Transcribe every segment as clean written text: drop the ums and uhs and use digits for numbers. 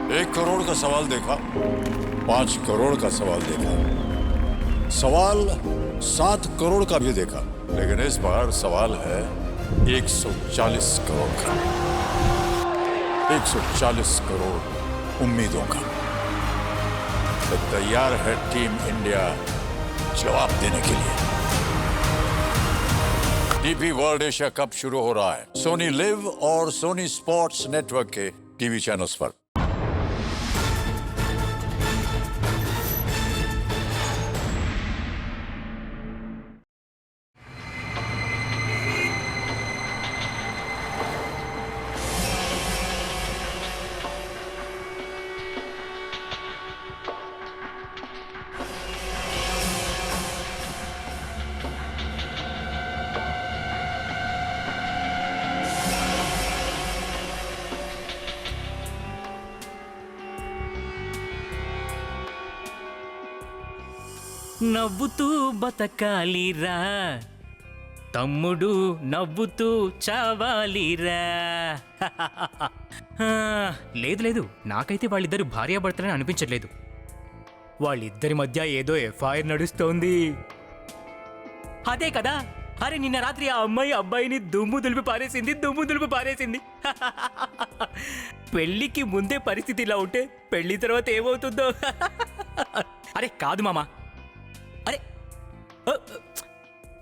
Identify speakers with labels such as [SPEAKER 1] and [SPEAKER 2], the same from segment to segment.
[SPEAKER 1] 1 करोड़ का सवाल देखा, 5 करोड़ का सवाल देखा, सवाल 7 करोड़ का भी देखा, लेकिन इस बार सवाल है 140 करोड़ का। 140 करोड़ उम्मीदों का। तो तैयार है टीम इंडिया जवाब देने के लिए। डीपी वर्ल्ड एशिया कप शुरू हो रहा है सोनी लिव और सोनी स्पोर्ट्स नेटवर्क के टीवी चैनल्स पर।
[SPEAKER 2] నవ్వుతూ బతకాలిరా తమ్ముడు, నవ్వుతూ చావాలిరా. లేదు లేదు, నాకైతే వాళ్ళిద్దరు భార్యాభర్తలని అనిపించట్లేదు. వాళ్ళిద్దరి మధ్య ఏదో ఎఫ్ఐఆర్ నడుస్తోంది. అదే కదా, అరే నిన్న రాత్రి ఆ అమ్మాయి అబ్బాయిని దుమ్ము దులిపి పారేసింది. పెళ్ళికి ముందే పరిస్థితి ఇలా ఉంటే పెళ్లి తర్వాత ఏమవుతుందో. అరే కాదు మామా, అరే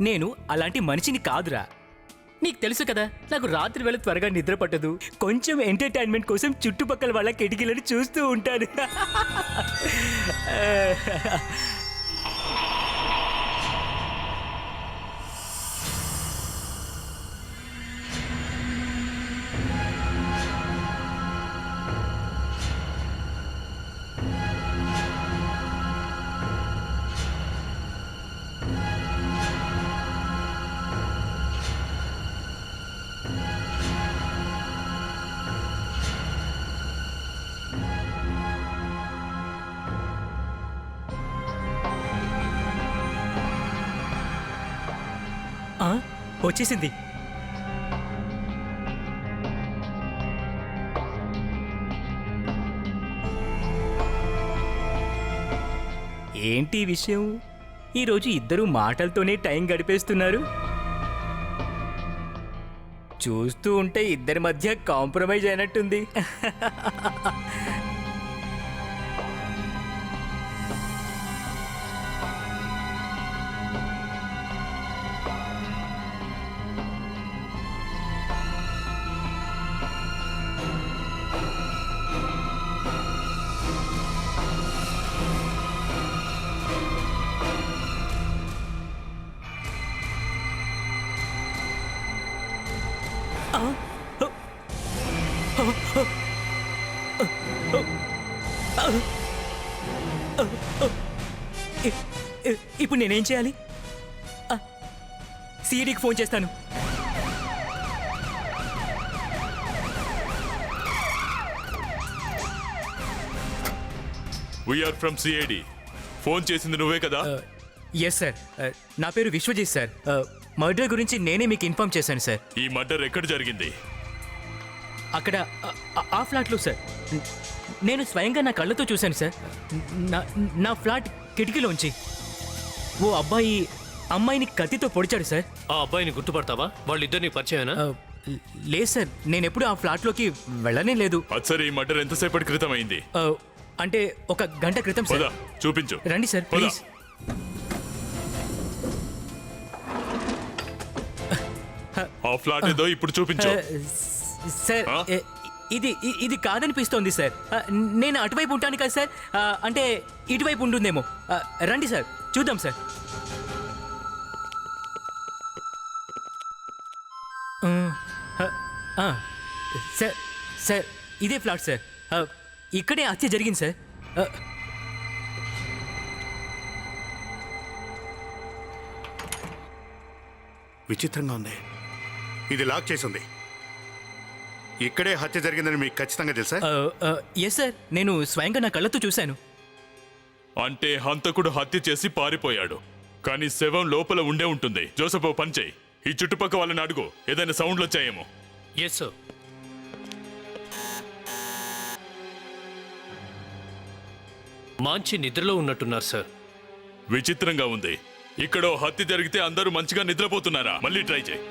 [SPEAKER 2] నేను అలాంటి మనిషిని కాదురా. నీకు తెలుసు కదా, నాకు రాత్రి వేళ త్వరగా నిద్ర పట్టదు. కొంచెం ఎంటర్టైన్మెంట్ కోసం చుట్టుపక్కల వాళ్ళ కిటికీలను చూస్తూ ఉంటాను. వచ్చేసింది. ఏంటి విషయం? ఈరోజు ఇద్దరు మాటలతోనే టైం గడిపేస్తున్నారు. చూస్తూ ఉంటే ఇద్దరి మధ్య కాంప్రమైజ్ అయినట్టుంది. ఇప్పుడు నేనేం చేయాలి? సిఐడికి ఫోన్ చేస్తాను.
[SPEAKER 3] We are from CID. ఫోన్ చేసింది నువ్వే కదా?
[SPEAKER 2] ఎస్ సార్, నా పేరు విశ్వజిత్ సార్. మర్డర్ గురించి నేనే మీకు ఇన్ఫార్మ్ చేశాను సార్.
[SPEAKER 3] ఈ మర్డర్ ఎక్కడ జరిగింది?
[SPEAKER 2] అక్కడ ఆ ఫ్లాట్లో సార్. నేను స్వయంగా నా కళ్ళతో చూశాను సార్. నా ఫ్లాట్ కిటికీలోంచి ఓ అబ్బాయి అమ్మాయిని కత్తితో పొడిచాడు సార్.
[SPEAKER 4] ఆ అబ్బాయిని గుర్తుపడతావా? వాళ్ళిద్దరిని పరిచయమేనా?
[SPEAKER 2] లేదు సార్, నేను ఎప్పుడు ఆ ఫ్లాట్లోకి వెళ్ళనే లేదు.
[SPEAKER 3] సరే, ఈ మర్డర్ ఎంతసేపటి క్రితం అయింది?
[SPEAKER 2] అంటే 1 గంట క్రితం సార్.
[SPEAKER 3] చూపించు.
[SPEAKER 2] రండి సార్ ప్లీజ్.
[SPEAKER 3] ఆ ఫ్లాట్ ఏదో ఇప్పుడు చూపించు.
[SPEAKER 2] సార్ ఇది కాదనిపిస్తోంది సార్. నేను అటువైపు ఉంటాను కదా సార్, అంటే ఇటువైపు ఉంటుందేమో. రండి సార్ చూద్దాం సార్. సార్ సార్ ఇదే ఫ్లాట్ సార్. ఇక్కడే హత్య జరిగింది సార్.
[SPEAKER 5] విచిత్రంగా ఉంది. ఇది లాక్ చేసి ఉంది. ఇక్కడే హత్య జరిగిందని మీకు ఖచ్చితంగా తెలుసా?
[SPEAKER 2] ఎస్ సార్, నేను స్వయంగా నా కళ్ళతో చూశాను.
[SPEAKER 3] అంటే హంతకుడు హత్య చేసి పారిపోయాడు, కానీ శవం లోపల ఉండే ఉంటుంది. జోసెఫ్, పని చేయి, ఈ చుట్టుపక్క వాళ్ళని అడుగు, ఏదైనా సౌండ్లు వచ్చాయేమో.
[SPEAKER 4] Yes sir. మాంచి నిద్రలో ఉన్నట్టున్నారు సార్.
[SPEAKER 3] విచిత్రంగా ఉంది. ఇక్కడ హత్య జరిగితే అందరూ మంచిగా నిద్రపోతున్నారా? మళ్ళీ ట్రై చేయి.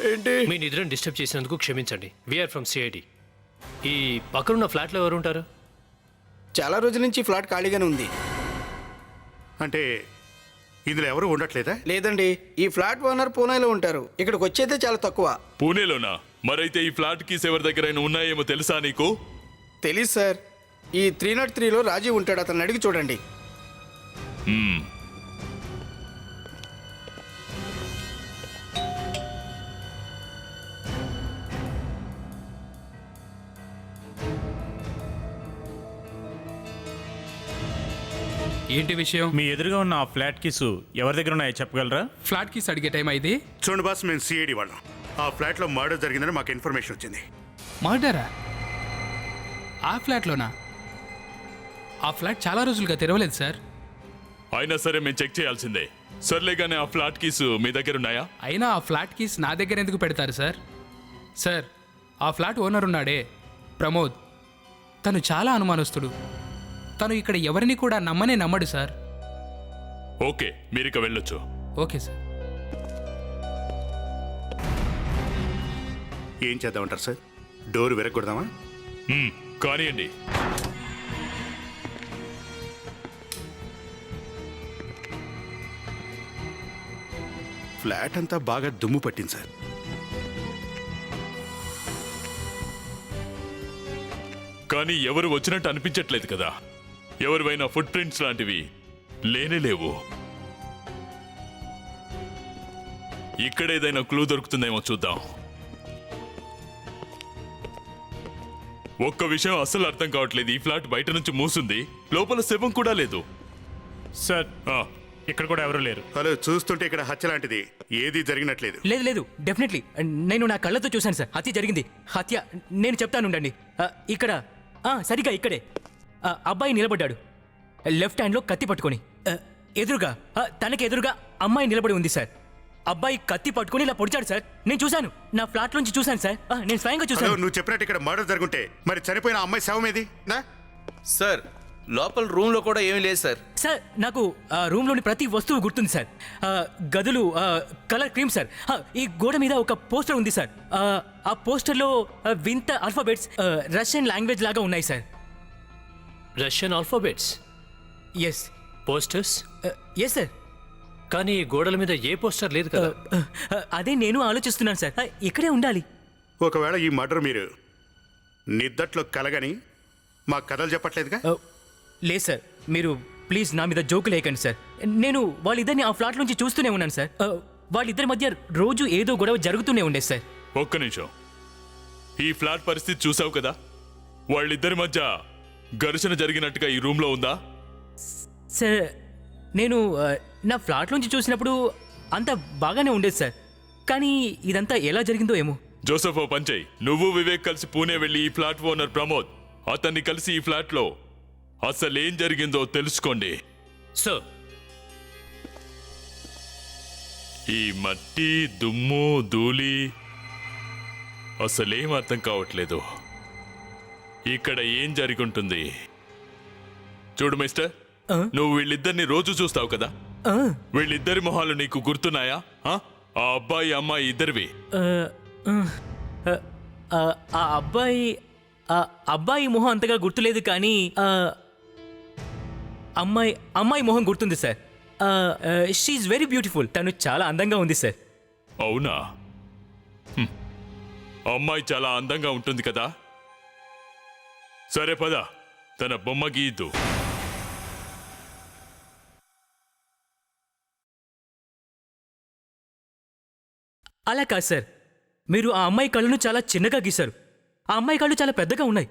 [SPEAKER 5] ఏంటి?
[SPEAKER 4] మీ నిద్రను డిస్టర్బ్ చేసినందుకు క్షమించండి. We are from CID. ఈ పక్కనున్న ఫ్లాట్లో ఎవరు ఉంటారు?
[SPEAKER 6] చాలా రోజుల నుంచి ఫ్లాట్ ఖాళీగానే ఉంది.
[SPEAKER 5] అంటే ఇందులో ఎవరు ఉండట్లేదా?
[SPEAKER 6] లేదండి, ఈ ఫ్లాట్ ఓనర్ పూణేలో ఉంటారు. ఇక్కడికి వచ్చేదే చాలా తక్కువ.
[SPEAKER 3] పూణేలోనా? మరైతే ఈ ఫ్లాట్ కీస్ ఎవరి దగ్గరైనా ఉన్నాయేమో తెలుసా నీకు?
[SPEAKER 6] తెలీదు సార్. ఈ 303లో రాజీవ్ ఉంటాడు, అతను అడిగి చూడండి.
[SPEAKER 7] ఏంటి విషయం?
[SPEAKER 8] మీ ఎదురుగా ఉన్న ఆ ఫ్లాట్ కీసు ఎవరి దగ్గర ఉన్నాయో చెప్పగలరా?
[SPEAKER 7] ఫ్లాట్ కీస్ అడిగే టైం ఇది.
[SPEAKER 5] చూడండి బాస్, మేము సిఐడి వాళ్ళం. ఆ ఫ్లాట్లో మర్డర్ జరిగిందని మాకు ఇన్ఫర్మేషన్ వచ్చింది.
[SPEAKER 7] మర్డరా? ఆ ఫ్లాట్లోనా? ఆ ఫ్లాట్ చాలా రోజులుగా తెరవలేదు సార్.
[SPEAKER 3] అయినా సరే మేము చెక్ చేయాల్సిందే. సర్లే కానీ ఆ ఫ్లాట్ కీస్ మీ దగ్గర ఉన్నాయా?
[SPEAKER 7] అయినా ఆ ఫ్లాట్ కీస్ నా దగ్గర ఎందుకు పెడతారు సార్? సార్, ఆ ఫ్లాట్ ఓనర్ ఉన్నాడే ప్రమోద్, తను చాలా అనుమానస్తుడు. తను ఇక్కడ ఎవరిని కూడా నమ్మడు సార్.
[SPEAKER 3] ఓకే, మీరిక వెళ్ళొచ్చు.
[SPEAKER 7] Okay sir.
[SPEAKER 5] ఏం చేద్దామంటారు సార్? డోర్ విరగొడదామా?
[SPEAKER 3] కానివ్వండి.
[SPEAKER 5] ఫ్లాట్ అంతా బాగా దుమ్ము పట్టింది సార్.
[SPEAKER 3] కానీ ఎవరు వచ్చినట్టు అనిపించట్లేదు కదా. ఎవరివైనా ఫుట్ ప్రింట్స్ లాంటివి లేనేలేవు. ఇక్కడ ఏదైనా క్లూ దొరుకుతుందేమో చూద్దాం. ఒక్క విషయం అస్సలు అర్థం కావట్లేదు. ఈ ఫ్లాట్ బయట నుంచి మూసుంది, లోపల శవం కూడా లేదు.
[SPEAKER 8] సార్,
[SPEAKER 3] ఆ,
[SPEAKER 8] ఇక్కడ కూడా ఎవరు లేరు.
[SPEAKER 5] హలో, చూస్తుంటే ఇక్కడ హత్య లాంటిది ఏది జరిగినట్లేదు.
[SPEAKER 2] లేదు లేదు, డెఫినెట్లీ నేను నా కళ్ళతో చూశాను సార్. హత్య జరిగింది. హత్య నేను చెప్తాను ఉండండి. ఇక్కడ సరిగా ఇక్కడే అబ్బాయి నిలబడ్డాడు, లెఫ్ట్ హ్యాండ్లో కత్తి పట్టుకొని. ఎదురుగా తనకి ఎదురుగా అమ్మాయి నిలబడి ఉంది సార్. అబ్బాయి కత్తి పట్టుకొని ఇలా పొడిచాడు సార్. నేను చూశాను, నా ఫ్లాట్ నుంచి చూశాను సార్. నేను స్వయంగా
[SPEAKER 5] హలో,
[SPEAKER 2] చూశాను.
[SPEAKER 5] నువ్వు చెప్పినట్టు ఇక్కడ మర్డర్ జరుగుంటే మరి చనిపోయిన అమ్మాయి శవం ఏది?
[SPEAKER 9] సార్, లోపల రూమ్లో కూడా ఏమీ లేదు సార్.
[SPEAKER 2] సార్, నాకు రూమ్లోని ప్రతి వస్తువు గుర్తుంది సార్. గదులు, కలర్ క్రీమ్ సార్. ఈ గోడ మీద ఒక పోస్టర్ ఉంది సార్. ఆ పోస్టర్లో వింత ఆల్ఫాబెట్స్ రష్యన్ లాంగ్వేజ్ లాగా ఉన్నాయి sir.
[SPEAKER 4] Russian alphabets?
[SPEAKER 2] Yes.
[SPEAKER 4] Posters?
[SPEAKER 2] Yes sir.
[SPEAKER 4] కానీ ఈ గోడల మీద ఏ పోస్టర్ లేదు కదా.
[SPEAKER 2] అదే నేను ఆలోచిస్తున్నాను సార్. ఇక్కడే ఉండాలి.
[SPEAKER 5] ఒకవేళ ఈ మర్డర్ మీరు నిద్దట్లో కలగని మా కథలు చెప్పట్లేదుగా?
[SPEAKER 2] లేదు సార్, మీరు ప్లీజ్ నా మీద జోకులు వేయకండి సార్. నేను వాళ్ళిద్దరిని ఆ ఫ్లాట్ నుంచి చూస్తూనే ఉన్నాను సార్. వాళ్ళిద్దరి మధ్య రోజు ఏదో గొడవ జరుగుతూనే ఉండేది సార్.
[SPEAKER 3] ఒక్క నిమిషం. ఈ ఫ్లాట్ పరిస్థితి చూసావు కదా. వాళ్ళిద్దరి మధ్య ఘర్షణ జరిగినట్టుగా ఈ రూమ్లో ఉందా?
[SPEAKER 2] సార్, నేను నా ఫ్లాట్ నుంచి చూసినప్పుడు అంతా బాగానే ఉండేది సార్. కానీ ఇదంతా ఎలా జరిగిందో ఏమో.
[SPEAKER 3] జోసెఫ్, ఓ పని చెయ్యి. నువ్వు వివేక్ కలిసి పూణే వెళ్ళి ఈ ఫ్లాట్ ఓనర్ ప్రమోద్, అతన్ని కలిసి ఈ ఫ్లాట్లో అసలేం జరిగిందో తెలుసుకోండి.
[SPEAKER 4] సార్,
[SPEAKER 3] ఈ మట్టి, దుమ్ము, ధూళి అసలేం అర్థం కావట్లేదు. ఇక్కడ ఏం జరుగుంటుంది? చూడు మిస్టర్, నువ్వు వీళ్ళిద్దరిని రోజు చూస్తావు కదా. వీళ్ళిద్దరి మొహాలు నీకు గుర్తున్నాయా? ఆ అబ్బాయి అమ్మాయి ఇద్దరివి.
[SPEAKER 2] ఆ అబ్బాయి మొహం అంతగా గుర్తులేదు, కానీ అమ్మాయి మొహం గుర్తుంది సార్. She very beautiful. తను చాలా అందంగా ఉంది సార్.
[SPEAKER 3] అవునా? అమ్మాయి చాలా అందంగా ఉంటుంది కదా. సరే పద, తన బొమ్మ గీద్దు.
[SPEAKER 2] అలా కాదు సార్, మీరు ఆ అమ్మాయి కళ్ళను చాలా చిన్నగా గీశారు. ఆ అమ్మాయి కళ్ళు చాలా పెద్దగా ఉన్నాయి.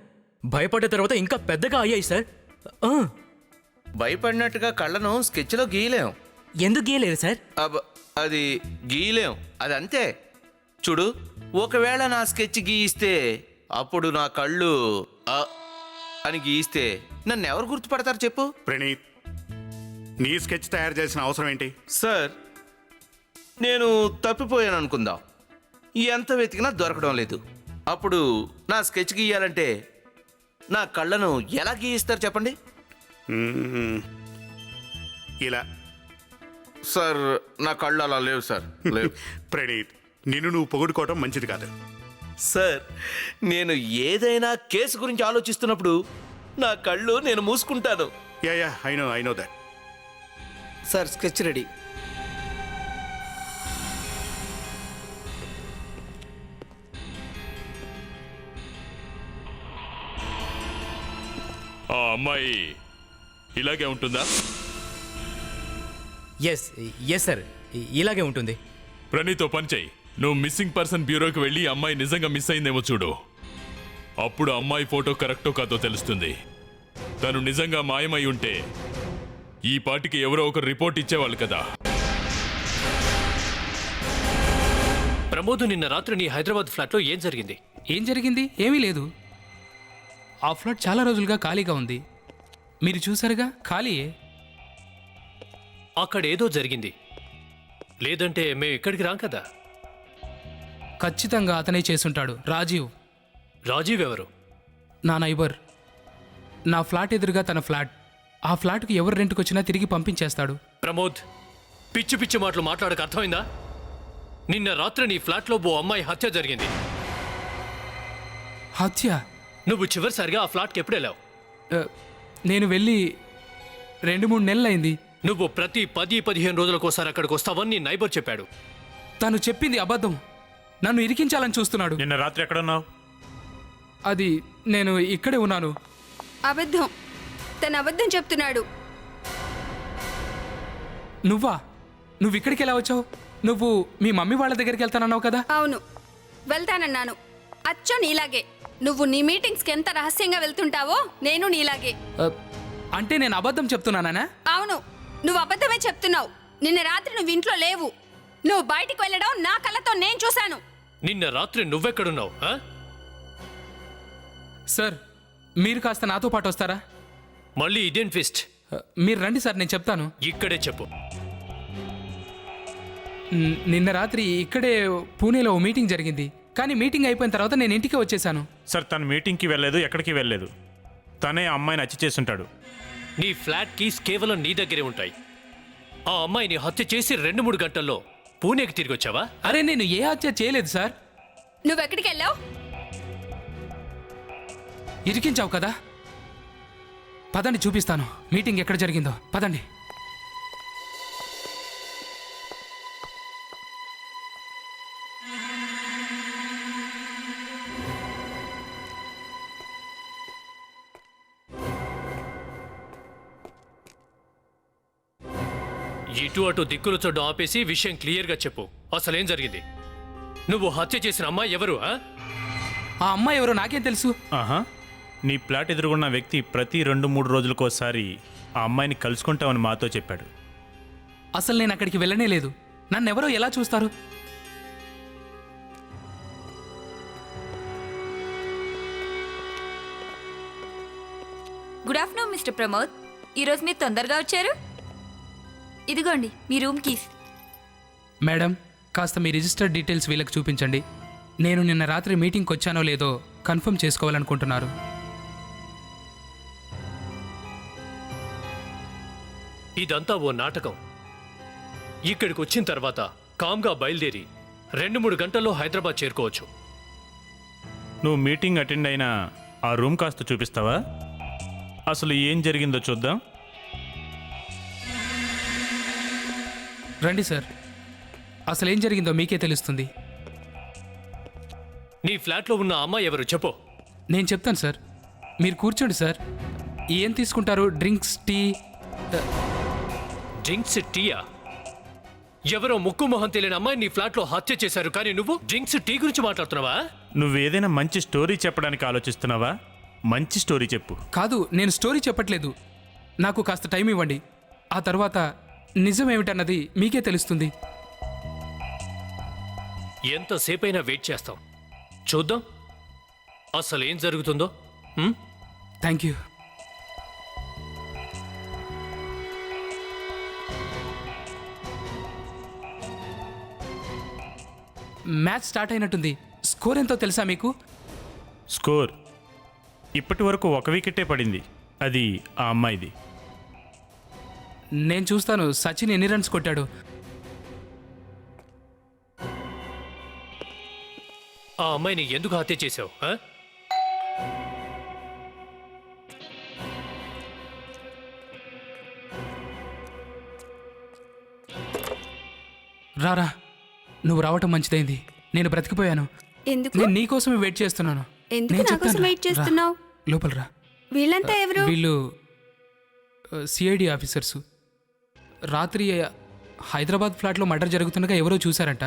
[SPEAKER 2] భయపడ్డ తర్వాత ఇంకా పెద్దగా అయ్యాయి సార్.
[SPEAKER 9] భయపడినట్టుగా కళ్ళను స్కెచ్లో గీయలేం.
[SPEAKER 2] ఎందుకు గీయలేదు సార్?
[SPEAKER 9] అది గీయలేం, అది అంతే. చూడు, ఒకవేళ నా స్కెచ్ గీయిస్తే అప్పుడు నా కళ్ళు అని గీయిస్తే నన్ను ఎవరు గుర్తుపడతారు చెప్పు?
[SPEAKER 5] ప్రణీత్, నీ స్కెచ్ తయారు చేసిన అవసరం ఏంటి?
[SPEAKER 9] సార్, నేను తప్పిపోయాను అనుకుందాం. ఎంత వెతికినా దొరకడం లేదు. అప్పుడు నా స్కెచ్ గీయాలంటే నా కళ్ళను ఎలా గీయిస్తారు చెప్పండి?
[SPEAKER 5] ఇలా.
[SPEAKER 9] సార్ నా కళ్ళు అలా లేవు సార్, లేవు.
[SPEAKER 5] ప్రణీత్, నిన్ను నువ్వు పొగుడుకోవటం మంచిది కాదు.
[SPEAKER 9] సార్, నేను ఏదైనా కేసు గురించి ఆలోచిస్తున్నప్పుడు నా కళ్ళు నేను మూసుకుంటాను.
[SPEAKER 5] Ya I know that.
[SPEAKER 6] Sir sketch ready.
[SPEAKER 3] ఆ అమ్మాయి ఇలాగే ఉంటుందా?
[SPEAKER 2] ఎస్ సార్, ఇలాగే ఉంటుంది.
[SPEAKER 3] ప్రణీతో పని చెయ్యి. నువ్వు మిస్సింగ్ పర్సన్ బ్యూరోకి వెళ్ళి అమ్మాయి నిజంగా మిస్ అయిందేమో చూడు. అప్పుడు అమ్మాయి ఫోటో కరెక్టో కాదో తెలుస్తుంది. తను నిజంగా మాయమై ఉంటే ఈ పాటికి ఎవరో ఒకరు రిపోర్ట్ ఇచ్చేవాళ్ళు కదా.
[SPEAKER 4] ప్రమోద్, నిన్న రాత్రి నీ హైదరాబాద్ ఫ్లాట్లో ఏం జరిగింది?
[SPEAKER 7] ఏం జరిగింది? ఏమీ లేదు. ఆ ఫ్లాట్ చాలా రోజులుగా ఖాళీగా ఉంది. మీరు చూసారుగా, ఖాళీయే.
[SPEAKER 4] అక్కడ ఏదో జరిగింది, లేదంటే మేము ఇక్కడికి రాం కదా.
[SPEAKER 7] ఖచ్చితంగా అతనే చేసుంటాడు. రాజీవ్.
[SPEAKER 4] రాజీవ్ ఎవరు?
[SPEAKER 7] నా నైబర్. నా ఫ్లాట్ ఎదురుగా తన ఫ్లాట్. ఆ ఫ్లాట్కి ఎవరు రెంట్కి వచ్చినా తిరిగి పంపించేస్తాడు.
[SPEAKER 4] ప్రమోద్, పిచ్చి పిచ్చి మాటలు మాట్లాడక అర్థమైందా? నిన్న రాత్రి నీ ఫ్లాట్లో ఓ అమ్మాయి హత్య జరిగింది.
[SPEAKER 7] హత్య?
[SPEAKER 4] నువ్వు చివరిసారిగా ఆ ఫ్లాట్కి ఎప్పుడు వెళ్ళావు?
[SPEAKER 7] నేను వెళ్ళి 2-3 నెలలైంది.
[SPEAKER 4] నువ్వు ప్రతి 10-15 రోజులకోసారి అక్కడికి వస్తావని నీ నైబర్ చెప్పాడు.
[SPEAKER 7] తను చెప్పింది అబద్ధం. నన్ను ఇరికించాలని చూస్తున్నాడు.
[SPEAKER 8] నిన్న రాత్రి ఎక్కడున్నావు?
[SPEAKER 7] అది నేను ఇక్కడే ఉన్నాను.
[SPEAKER 10] అబద్ధం. తను అబద్ధం చెప్తున్నాడు.
[SPEAKER 7] నువ్వా? నువ్వు ఇక్కడికి ఎలా వచ్చావు? నువ్వు మీ మమ్మీ వాళ్ళ దగ్గరికి వెళ్తానన్నావు కదా.
[SPEAKER 10] అవును, వెళ్తానన్నాను. అచ్చో నీలాగే. నువ్వు నీ మీటింగ్స్కి ఎంత రహస్యంగా వెళ్తుంటావో నేను నీలాగే.
[SPEAKER 7] అంటే నేను అబద్ధం చెప్తున్నానా?
[SPEAKER 10] అవును, నువ్వు అబద్ధమే చెప్తున్నావు. నిన్న రాత్రి నువ్వు ఇంట్లో లేవు. నువ్వు బయటికి వెళ్ళడం నా కళ్ళతో నేను చూశాను.
[SPEAKER 4] నిన్న రాత్రి నువ్వెక్కడున్నావు?
[SPEAKER 7] సార్, మీరు కాస్త నాతో పాటు వస్తారా?
[SPEAKER 4] మళ్ళీ ఇదేం ట్విస్ట్?
[SPEAKER 7] మీరు రండి సార్, నేను చెప్తాను.
[SPEAKER 4] ఇక్కడే చెప్పు.
[SPEAKER 7] నిన్న రాత్రి ఇక్కడే పూణేలో ఓ మీటింగ్ జరిగింది. కానీ మీటింగ్ అయిపోయిన తర్వాత నేను ఇంటికి వచ్చేసాను.
[SPEAKER 8] సార్, తను మీటింగ్కి వెళ్ళలేదు, ఎక్కడికి వెళ్ళలేదు. తనే ఆ అమ్మాయిని హత్య చేసుంటాడు.
[SPEAKER 4] నీ ఫ్లాట్ కీస్ కేవలం నీ దగ్గరే ఉంటాయి. ఆ అమ్మాయిని హత్య చేసి 2-3 గంటల్లో పూణేకి తిరిగి వచ్చావా?
[SPEAKER 7] అరే, నేను ఏ హత్య చేయలేదు సార్.
[SPEAKER 10] నువ్వెక్కడికి వెళ్ళావు?
[SPEAKER 7] ఇరికించావు కదా. పదండి, చూపిస్తాను మీటింగ్ ఎక్కడ జరిగిందో. పదండి.
[SPEAKER 4] ఇటు అటు దిక్కులు చూడడం ఆపేసి విషయం క్లియర్గా చెప్పు. అసలేం జరిగింది? నువ్వు హత్య చేసిన అమ్మాయి ఎవరు?
[SPEAKER 7] ఆ అమ్మాయి ఎవరో నాకేం తెలుసు.
[SPEAKER 8] ఆహా, నీ ప్లాట్ ఎదురుగున్న వ్యక్తి ప్రతి 2-3 రోజులకోసారి ఆ అమ్మాయిని కలుసుకుంటామని మాతో చెప్పాడు.
[SPEAKER 7] అసలు నేను అక్కడికి వెళ్ళనే లేదు. నన్నెవరో ఎలా చూస్తారు?
[SPEAKER 10] Good afternoon mister Pramod. ఈరోజు మీరు తొందరగా వచ్చారు. ఇదిగోండి మీ రూమ్ కీస్.
[SPEAKER 7] మేడం, కాస్త మీ రిజిస్టర్డ్ డీటెయిల్స్ వీళ్ళకి చూపించండి. నేను నిన్న రాత్రి మీటింగ్కి వచ్చానో లేదో కన్ఫర్మ్ చేసుకోవాలనుకుంటున్నారు.
[SPEAKER 4] ఇదంతా ఓ నాటకం. ఇక్కడికి వచ్చిన తర్వాత కామ్గా బయలుదేరి 2-3 గంటల్లో హైదరాబాద్ చేరుకోవచ్చు.
[SPEAKER 8] నువ్వు మీటింగ్ అటెండ్ అయిన ఆ రూమ్ కాస్త చూపిస్తావా? అసలు ఏం జరిగిందో చూద్దాం.
[SPEAKER 7] రండి సార్, అసలు ఏం జరిగిందో మీకే తెలుస్తుంది.
[SPEAKER 4] నీ ఫ్లాట్లో ఉన్న అమ్మాయి ఎవరు చెప్పు.
[SPEAKER 7] నేను చెప్తాను సార్, మీరు కూర్చోండి సార్. ఏం తీసుకుంటారు? Drinks, tea?
[SPEAKER 4] డ్రింక్స్, టీయా? ఎవరో ముక్కు మొహం తెలియని అమ్మాయి నీ ఫ్లాట్లో హత్య చేశారు, కానీ నువ్వు డ్రింక్స్, టీ గురించి మాట్లాడుతున్నావా?
[SPEAKER 8] నువ్వేదైనా మంచి స్టోరీ చెప్పడానికి ఆలోచిస్తున్నావా? మంచి స్టోరీ చెప్పు.
[SPEAKER 7] కాదు, నేను స్టోరీ చెప్పట్లేదు. నాకు కాస్త టైం ఇవ్వండి. ఆ తర్వాత నిజమేమిటన్నది మీకే తెలుస్తుంది.
[SPEAKER 4] ఎంతసేపైనా వెయిట్ చేస్తాం. చూద్దాం అసలేం జరుగుతుందో.
[SPEAKER 7] Thank you. మ్యాచ్ స్టార్ట్ అయినట్టుంది. స్కోర్ ఎంతో తెలుసా మీకు?
[SPEAKER 8] స్కోర్ ఇప్పటి వరకు 1 వికెటే పడింది. అది ఆ అమ్మాయిది.
[SPEAKER 7] నేను చూస్తాను సచిన్ ఎన్ని రన్స్ కొట్టాడు.
[SPEAKER 4] ఆ అమ్మాయిని ఎందుకు హత్య చేశావు?
[SPEAKER 7] రారా, నువ్వు రావటం మంచిదైంది. నేను బ్రతికిపోయాను.
[SPEAKER 10] ఎందుకు
[SPEAKER 7] నేను నీకోసమే వెయిట్ చేస్తున్నాను.
[SPEAKER 10] ఎందుకు
[SPEAKER 7] నేను
[SPEAKER 10] నా
[SPEAKER 7] చెప్తాను
[SPEAKER 10] కోసం
[SPEAKER 7] రా.
[SPEAKER 10] వెయిట్ చేస్తున్నావు?
[SPEAKER 7] లోపల రా.
[SPEAKER 10] వీళ్ళంతా ఎవరు?
[SPEAKER 7] వీళ్ళు సిఐడి ఆఫీసర్సు. రాత్రి హైదరాబాద్ ఫ్లాట్లో మర్డర్ జరుగుతుండగా ఎవరో చూశారంట.